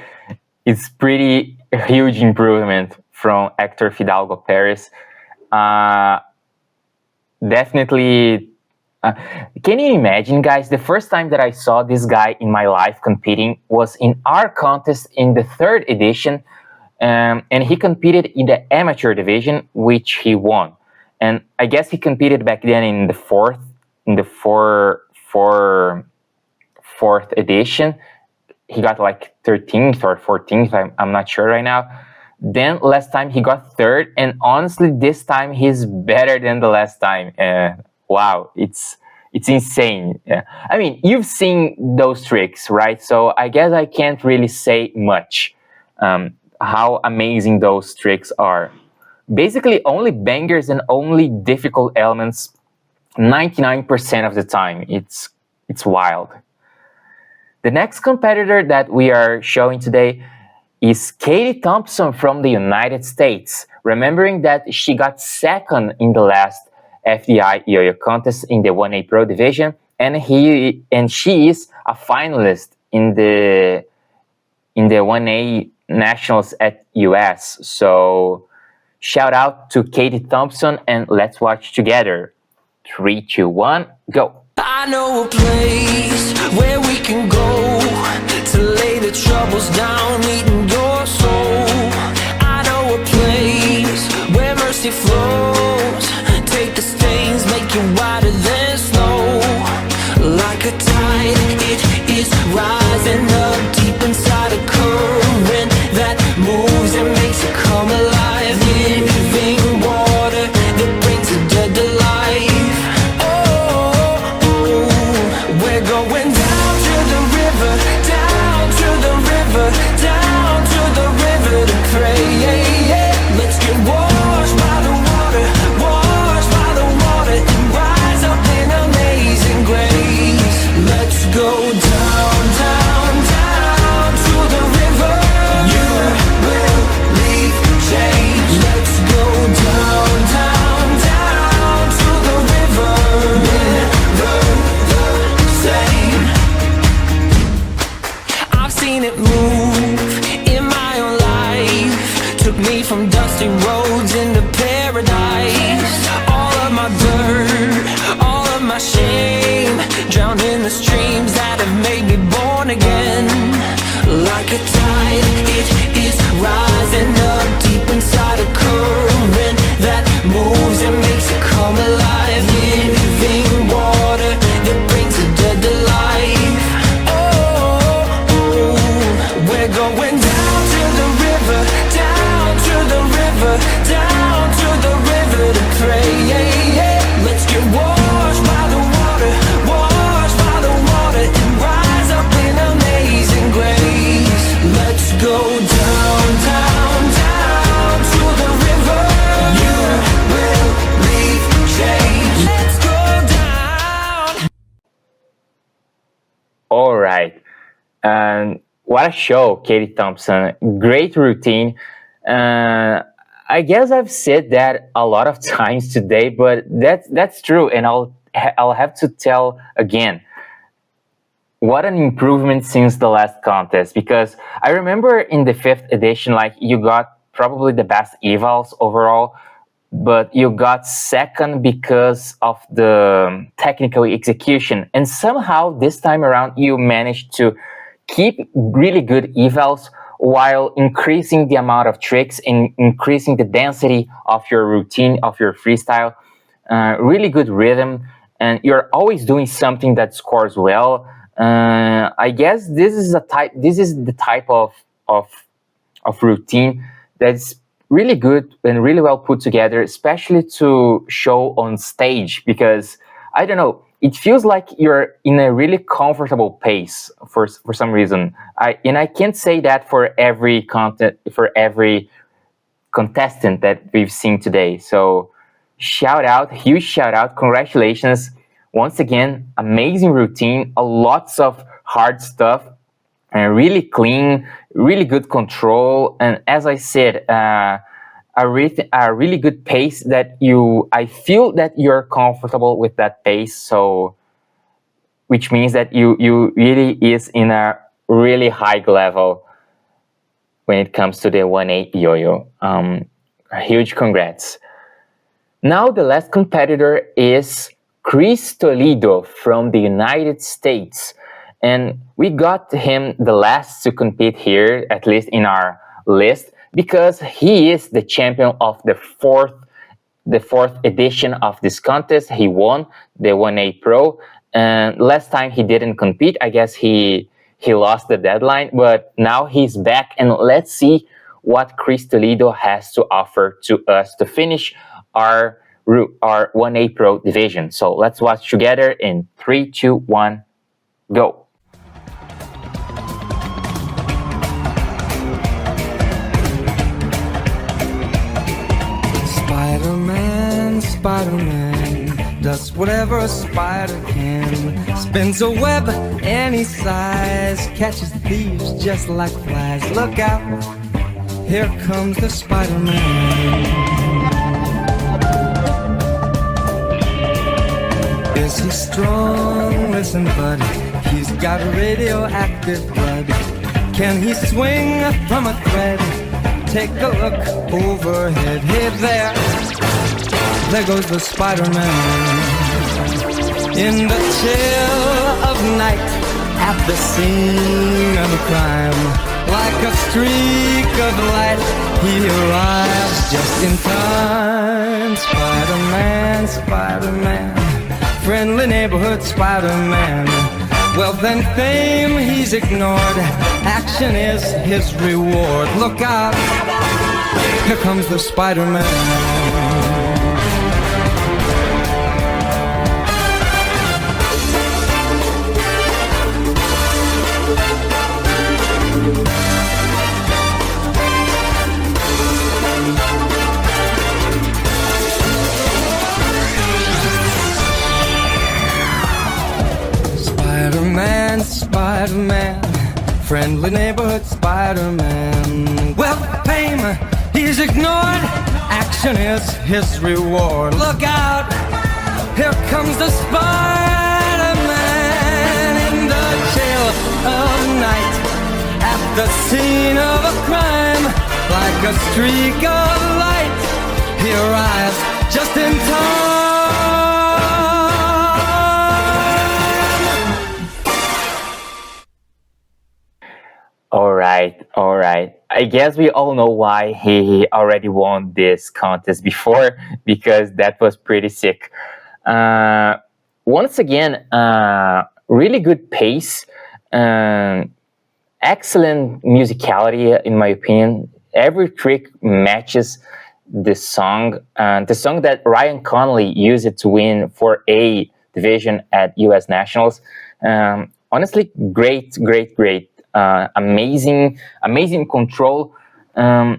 huge improvement from Hector Fidalgo Paris. Definitely. Can you imagine, guys? The first time that I saw this guy in my life competing was in our contest in the 3rd edition, and he competed in the amateur division, which he won. And I guess he competed back then in the fourth edition. He got like 13th or 14th. I'm not sure right now. Then last time he got third, and honestly, this time he's better than the last time. Wow, it's insane. I mean, you've seen those tricks, right? So I guess I can't really say much how amazing those tricks are. Basically, only bangers and only difficult elements 99% of the time. It's wild. The next competitor that we are showing today is Katie Thompson from the United States. Remembering that she got second in the last FDI Yo-Yo contest in the 1A Pro division, and she is a finalist in the 1A Nationals at US. So shout out to Katie Thompson, and let's watch together. 3, 2, 1, go. I know a place where we can go to lay the troubles down, eating your soul. I know a place where mercy flows. Take the stains, make you whiter than snow. Like a tide, it is rising up deep inside a current that moves and makes it come alive. Living water that brings the dead to life. We're going down to the river, down to the river, down to the river to pray. Let's get washed by the water, washed by the water, and rise up in amazing grace. Let's go down, down, down to the river. You will leave change. Let's go down, down, down to the river. Never the same. I've seen it move in my own life. Took me from dusty roads into paradise. All of my dirt, all of my shame, drowned in the streams that have made me born again. Like a tide, it is rising up deep inside a current that moves and makes it come alive. Living water that brings the dead to life. We're going down to the river, down to the river, down to the river to pray. Let's get washed by the water, washed by the water, and rise up in amazing grace. Let's go down, down, down to the river. You will leave change. Let's go down. All right. What a show, Katie Thompson. Great routine. I guess I've said that a lot of times today, but that's true, and I'll have to tell again. What an improvement since the last contest, because I remember in the 5th edition, like, you got probably the best evals overall, but you got second because of the technical execution, and somehow this time around you managed to keep really good evals while increasing the amount of tricks and increasing the density of your routine, of your freestyle. Really good rhythm, and you're always doing something that scores well. I guess this is the type of routine that's really good and really well put together, especially to show on stage, because I don't know, it feels like you're in a really comfortable pace for some reason. I can't say that for every contestant that we've seen today. So huge shout out, congratulations. Once again, amazing routine, lots of hard stuff, and really clean, really good control, and as I said, a really good pace that I feel that you're comfortable with that pace, so which means that you really is in a really high level when it comes to the 1A yo-yo. A huge congrats. Now the last competitor is Kris Toledo from the United States, and we got him the last to compete here, at least in our list, because he is the champion of the fourth edition of this contest. He won the 1A Pro, and last time he didn't compete. I guess he lost the deadline, but now he's back, and let's see what Kris Toledo has to offer to us to finish our 1A Pro division. So let's watch together in 3, 2, 1, go. Spider-Man, Spider-Man does whatever a spider can. Spins a web any size, catches thieves just like flies. Look out, here comes the Spider-Man. Is he strong? Listen, buddy, he's got radioactive blood. Can he swing from a thread? Take a look overhead. Hey there goes the Spider-Man. In the chill of night, at the scene of a crime, like a streak of light, he arrives just in time. Spider-Man, Spider-Man, friendly neighborhood Spider-Man. Wealth and fame he's ignored, action is his reward. Look out, here comes the Spider-Man. Spider-Man, Spider-Man, friendly neighborhood Spider-Man. Well, fame, he's ignored, action is his reward. Look out, here comes the Spider-Man. In the chill of night, at the scene of a crime, like a streak of light, he arrives just in time. All right. I guess we all know why he already won this contest before, because that was pretty sick. Once again, really good pace, excellent musicality, in my opinion. Every trick matches the song that Ryan Connolly used it to win for a division at U.S. Nationals. Honestly, great. Amazing control. I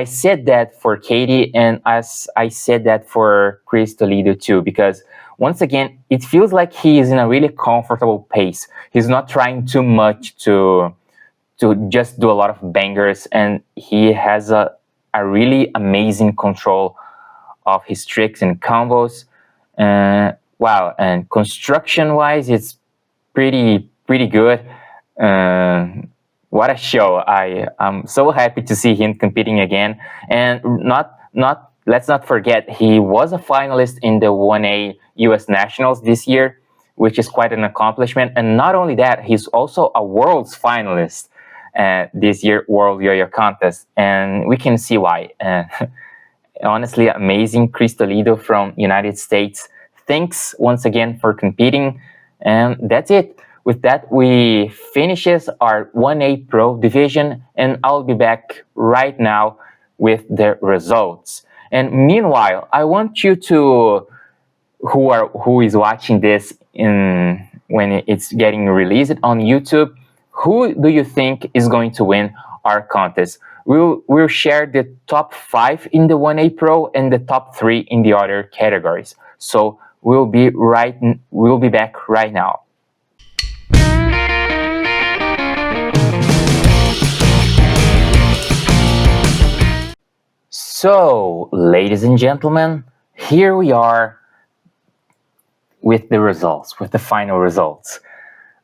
said that for Katie, and as I said that for Kris Toledo too, because once again, it feels like he is in a really comfortable pace. He's not trying too much to just do a lot of bangers, and he has a really amazing control of his tricks and combos. Wow, and construction-wise, it's pretty good. What a show. I'm so happy to see him competing again. And let's not forget, he was a finalist in the 1A US Nationals this year, which is quite an accomplishment. And not only that, he's also a world's finalist this year, World Yo-Yo Contest. And we can see why. Honestly, amazing. Kris Toledo from United States. Thanks once again for competing. And that's it. With that, we finishes our 1A Pro division, and I'll be back right now with the results. And meanwhile, I want you to, who is watching this when it's getting released on YouTube, who do you think is going to win our contest? We'll share the top 5 in the 1A Pro and the top 3 in the other categories. So we'll be back right now. So, ladies and gentlemen, here we are with the results, with the final results.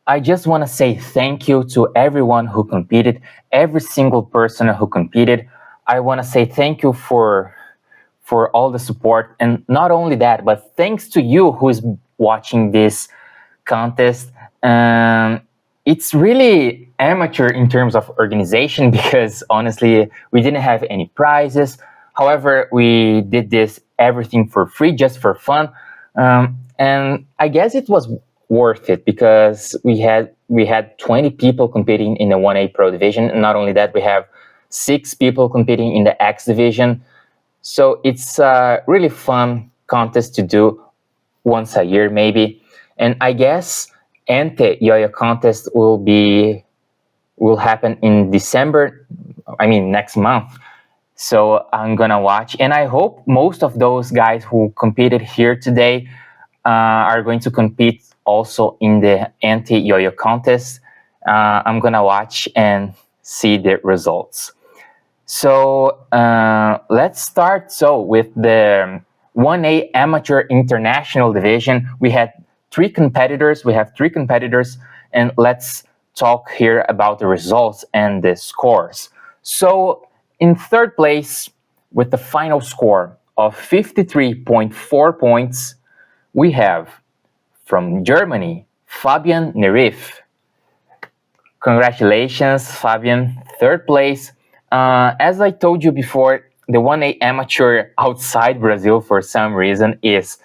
I just want to say thank you to everyone who competed, every single person who competed. I want to say thank you for all the support, and not only that, but thanks to you who is watching this contest. It's really amateur in terms of organization, because honestly, we didn't have any prizes. However, we did everything for free, just for fun. And I guess it was worth it because we had 20 people competing in the 1A Pro division. And not only that, we have 6 people competing in the X division. So it's a really fun contest to do once a year, maybe. And I guess Yoyo contest will happen in December. I mean, next month. So I'm gonna watch, and I hope most of those guys who competed here today are going to compete also in the Yoyo contest. I'm gonna watch and see the results. So let's start with the 1A Amateur International Division. We have 3 competitors, and let's talk here about the results and the scores. So in third place, with the final score of 53.4 points, we have from Germany, Fabian Nerif. Congratulations, Fabian, third place. As I told you before, the 1A amateur outside Brazil for some reason is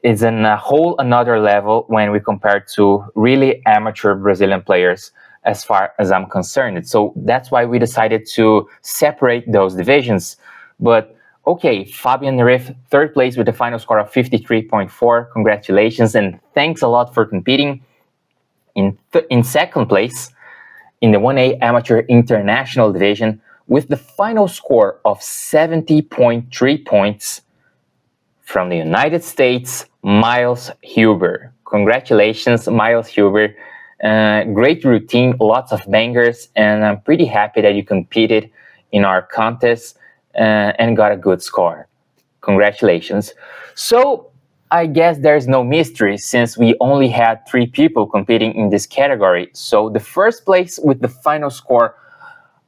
in a whole another level when we compare to really amateur Brazilian players as far as I'm concerned. So that's why we decided to separate those divisions. But okay, Fabian Nerif, third place with a final score of 53.4. Congratulations and thanks a lot for competing. In second place, in the 1A Amateur International Division, with the final score of 70.3 points, from the United States, Miles Huber. Congratulations, Miles Huber. Great routine, lots of bangers, and I'm pretty happy that you competed in our contest and got a good score. Congratulations. So I guess there's no mystery since we only had 3 people competing in this category. So the first place with the final score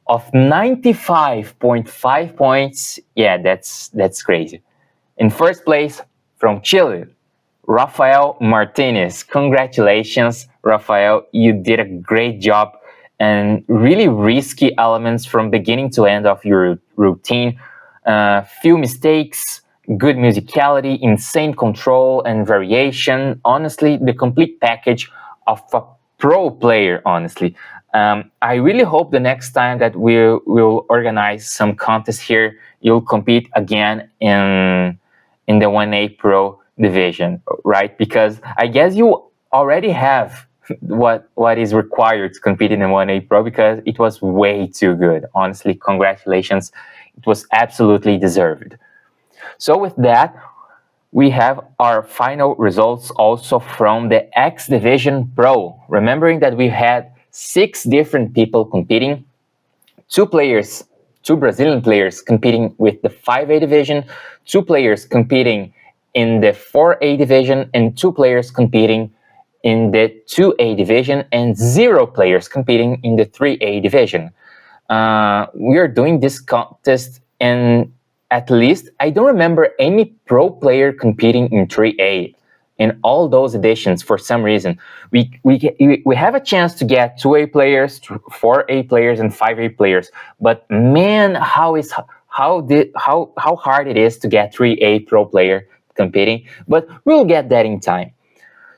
of 95.5 points, yeah, that's crazy. In first place, from Chile, Rafael Martinez. Congratulations, Rafael. You did a great job and really risky elements from beginning to end of your routine. Few mistakes, good musicality, insane control and variation. Honestly, the complete package of a pro player, honestly. I really hope the next time that we'll organize some contests here, you'll compete again in the 1A Pro division, right? Because I guess you already have what is required to compete in the 1A Pro because it was way too good. Honestly, congratulations. It was absolutely deserved. So with that, we have our final results also from the X Division Pro. Remembering that we had 6 different people competing, 2 Brazilian players competing with the 5A division, 2 players competing in the 4A division, and 2 players competing in the 2A division, and 0 players competing in the 3A division. We are doing this contest, and at least I don't remember any pro player competing in 3A in all those editions for some reason. We have a chance to get 2A players, 4A players, and 5A players, but man, how hard it is to get 3A pro player competing, but we'll get that in time.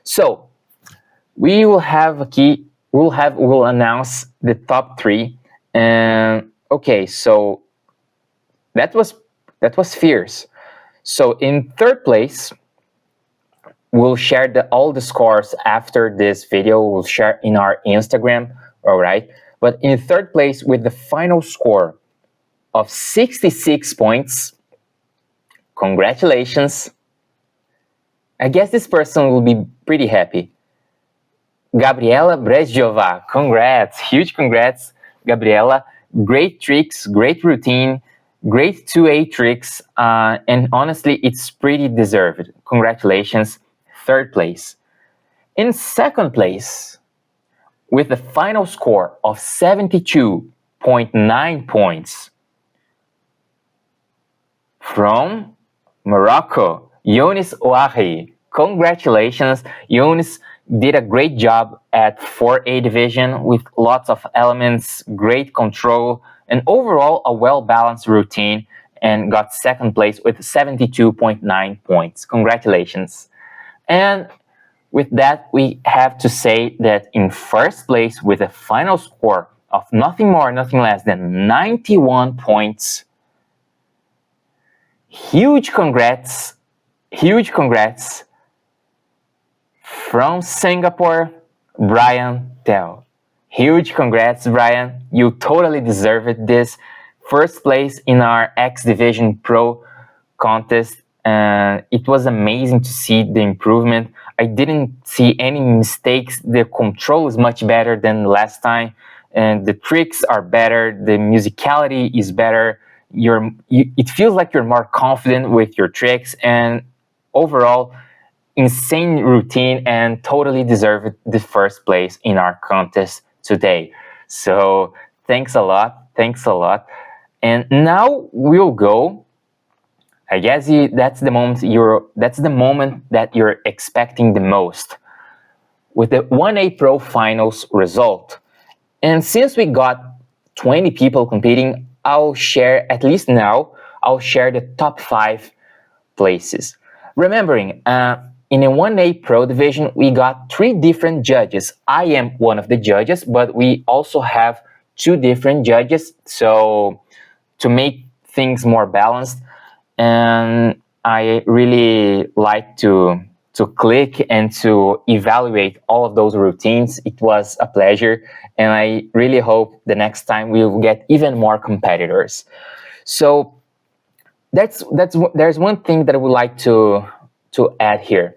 So we will have a key. We'll announce the top 3, and okay, so that was fierce. So in third place, we'll share all the scores after this video. We'll share in our Instagram, all right? But in third place, with the final score of 66 points, congratulations. I guess this person will be pretty happy. Gabriela Brejsová, congrats, huge congrats, Gabriela. Great tricks, great routine, great 2A tricks, and honestly, it's pretty deserved. Congratulations, third place. In second place, with the final score of 72.9 points, from Morocco, Younes Ouahi. Congratulations, Younes did a great job at 4A division with lots of elements, great control, and overall a well-balanced routine, and got second place with 72.9 points. Congratulations. And With that, we have to say that in first place with a final score of nothing more, nothing less than 91 points. Huge congrats from Singapore, Bryan Teo. Huge congrats, Bryan. You totally deserved this. First place in our X Division Pro contest. It was amazing to see the improvement. I didn't see any mistakes. The control is much better than last time. And the tricks are better. The musicality is better. It feels like you're more confident with your tricks. And overall, insane routine and totally deserved the first place in our contest today. So thanks a lot. And now we'll go. I guess that's the moment that you're expecting the most, with the 1A Pro Finals result. And since we got 20 people competing, I'll share the top 5 places. Remembering, in a 1A Pro division, we got 3 different judges. I am one of the judges, but we also have 2 different judges, so to make things more balanced. And I really like to click and to evaluate all of those routines. It was a pleasure, and I really hope the next time we will get even more competitors. So there's one thing that I would like to add here.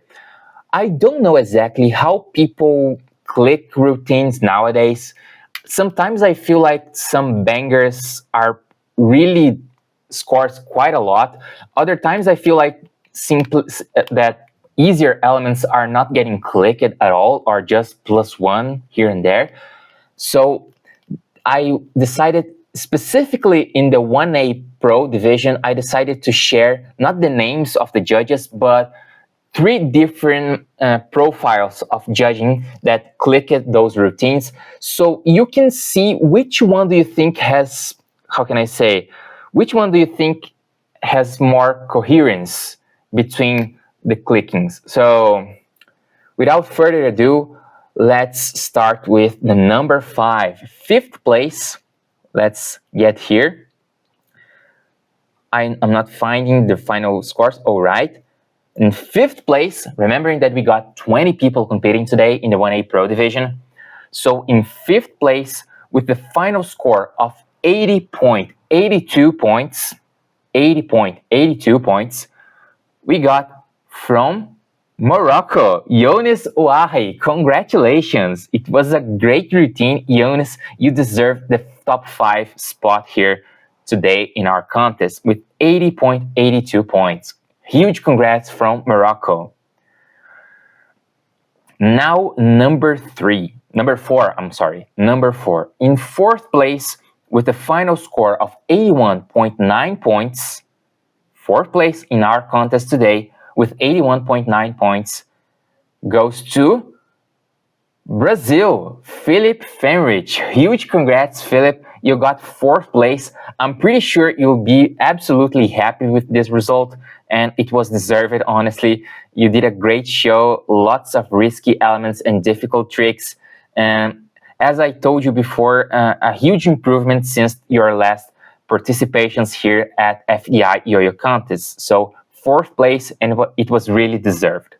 I don't know exactly how people click routines nowadays. Sometimes I feel like some bangers are really scores quite a lot. Other times I feel like that easier elements are not getting clicked at all, or just +1 here and there. So I decided, specifically in the 1A Pro division, I decided to share not the names of the judges, but 3 different profiles of judging that clicked those routines. So you can see which one do you think has, which one do you think has more coherence between the clickings? So without further ado, let's start with the number 5, 5th place. Let's get here. I'm not finding the final scores. All right. In 5th place, remembering that we got 20 people competing today in the 1A Pro division. So in 5th place, with the final score of 80.82 points, we got from Morocco, Younes Ouahi. Congratulations. It was a great routine. Younes, you deserve the top 5 spot here today in our contest with 80.82 points. Huge congrats from Morocco. Now number 4. In 4th place, with a final score of 81.9 points, 4th place in our contest today with 81.9 points, goes to Brazil, Filipe Fenrich. Huge congrats, Filipe. You got 4th place. I'm pretty sure you'll be absolutely happy with this result, and it was deserved, honestly. You did a great show, lots of risky elements and difficult tricks. And as I told you before, a huge improvement since your last participations here at FDI Yoyo contest. So 4th place, and it was really deserved.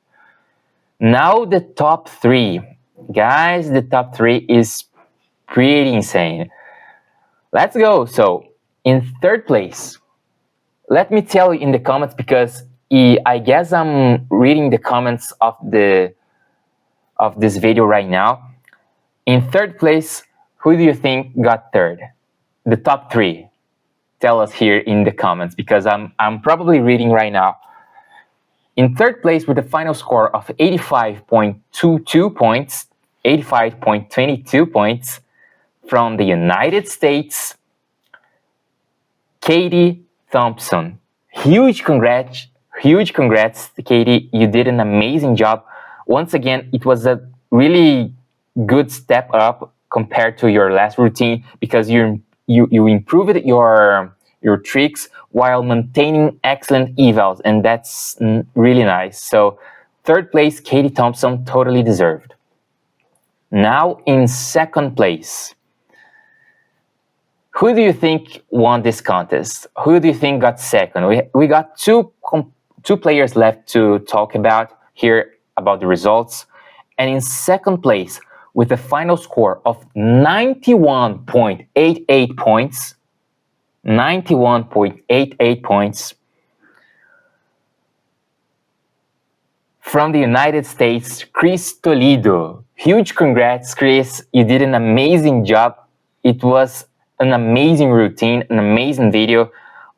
Now the top 3. Guys, the top 3 is pretty insane. Let's go. So in 3rd place, let me tell you in the comments, because I guess I'm reading the comments of this video right now. In 3rd place, who do you think got 3rd? The top 3. Tell us here in the comments, because I'm probably reading right now. In 3rd place with a final score of 85.22 points, from the United States, Katie Thompson. Huge congrats, Katie. You did an amazing job. Once again, it was a really good step up compared to your last routine, because you improved your tricks while maintaining excellent evals, and that's really nice. So Third place, Katie Thompson, totally deserved. Now in second place, who do you think won this contest? Who do you think got second? We got two players left to talk about here about the results. And in second place, with a final score of 91.88 points, 91.88 points, from the United States, Kris Toledo. Huge congrats, Kris. You did an amazing job. It was an amazing routine, an amazing video.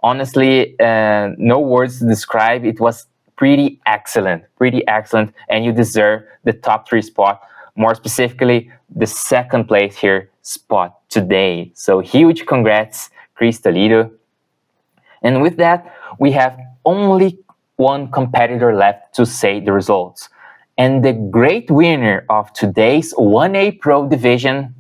Honestly, no words to describe. It was pretty excellent, and you deserve the top 3 spot, more specifically, the second place here spot today. So huge congrats, Kris Toledo. And with that, we have only one competitor left to say the results. And the great winner of today's 1A Pro Division,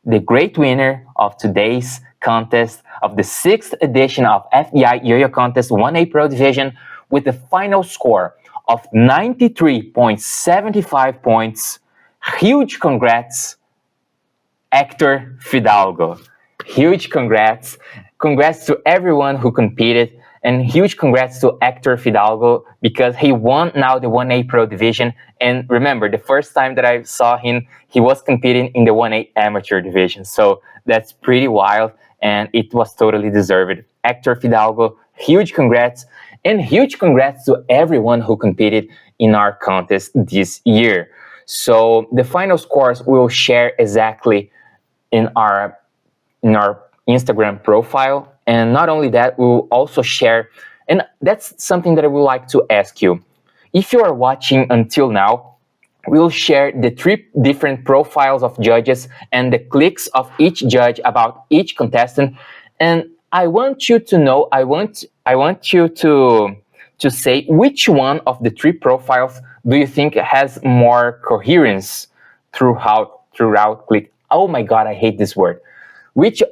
the great winner of today's contest of the 6th edition of FDI Yo-Yo Contest 1A Pro Division with a final score of 93.75 points. Huge congrats, Hector Fidalgo. Huge congrats. Congrats to everyone who competed, and huge congrats to Hector Fidalgo because he won now the 1A Pro Division. And remember, the first time that I saw him, he was competing in the 1A Amateur Division. So that's pretty wild, and it was totally deserved. Hector Fidalgo, huge congrats, and huge congrats to everyone who competed in our contest this year. So the final scores we will share exactly in our Instagram profile. And not only that, we will also share, and that's something that I would like to ask you. If you are watching until now, we'll share the 3 different profiles of judges and the clicks of each judge about each contestant. And I want you to know, I want you to say which one of the 3 profiles do you think has more coherence throughout click. Oh my God, I hate this word. Which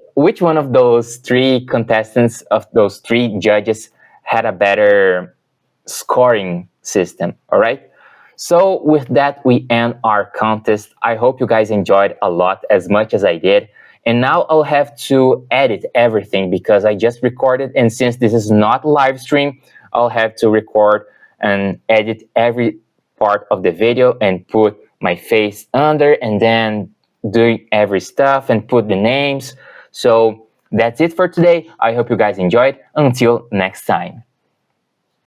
one of those 3 contestants, of those 3 judges, had a better scoring system, all right? So with that, we end our contest. I hope you guys enjoyed a lot, as much as I did. And now I'll have to edit everything because I just recorded, and since this is not live stream, I'll have to record and edit every part of the video and put my face under, and then doing every stuff and put the names. So that's it for today. I hope you guys enjoyed. Until next time.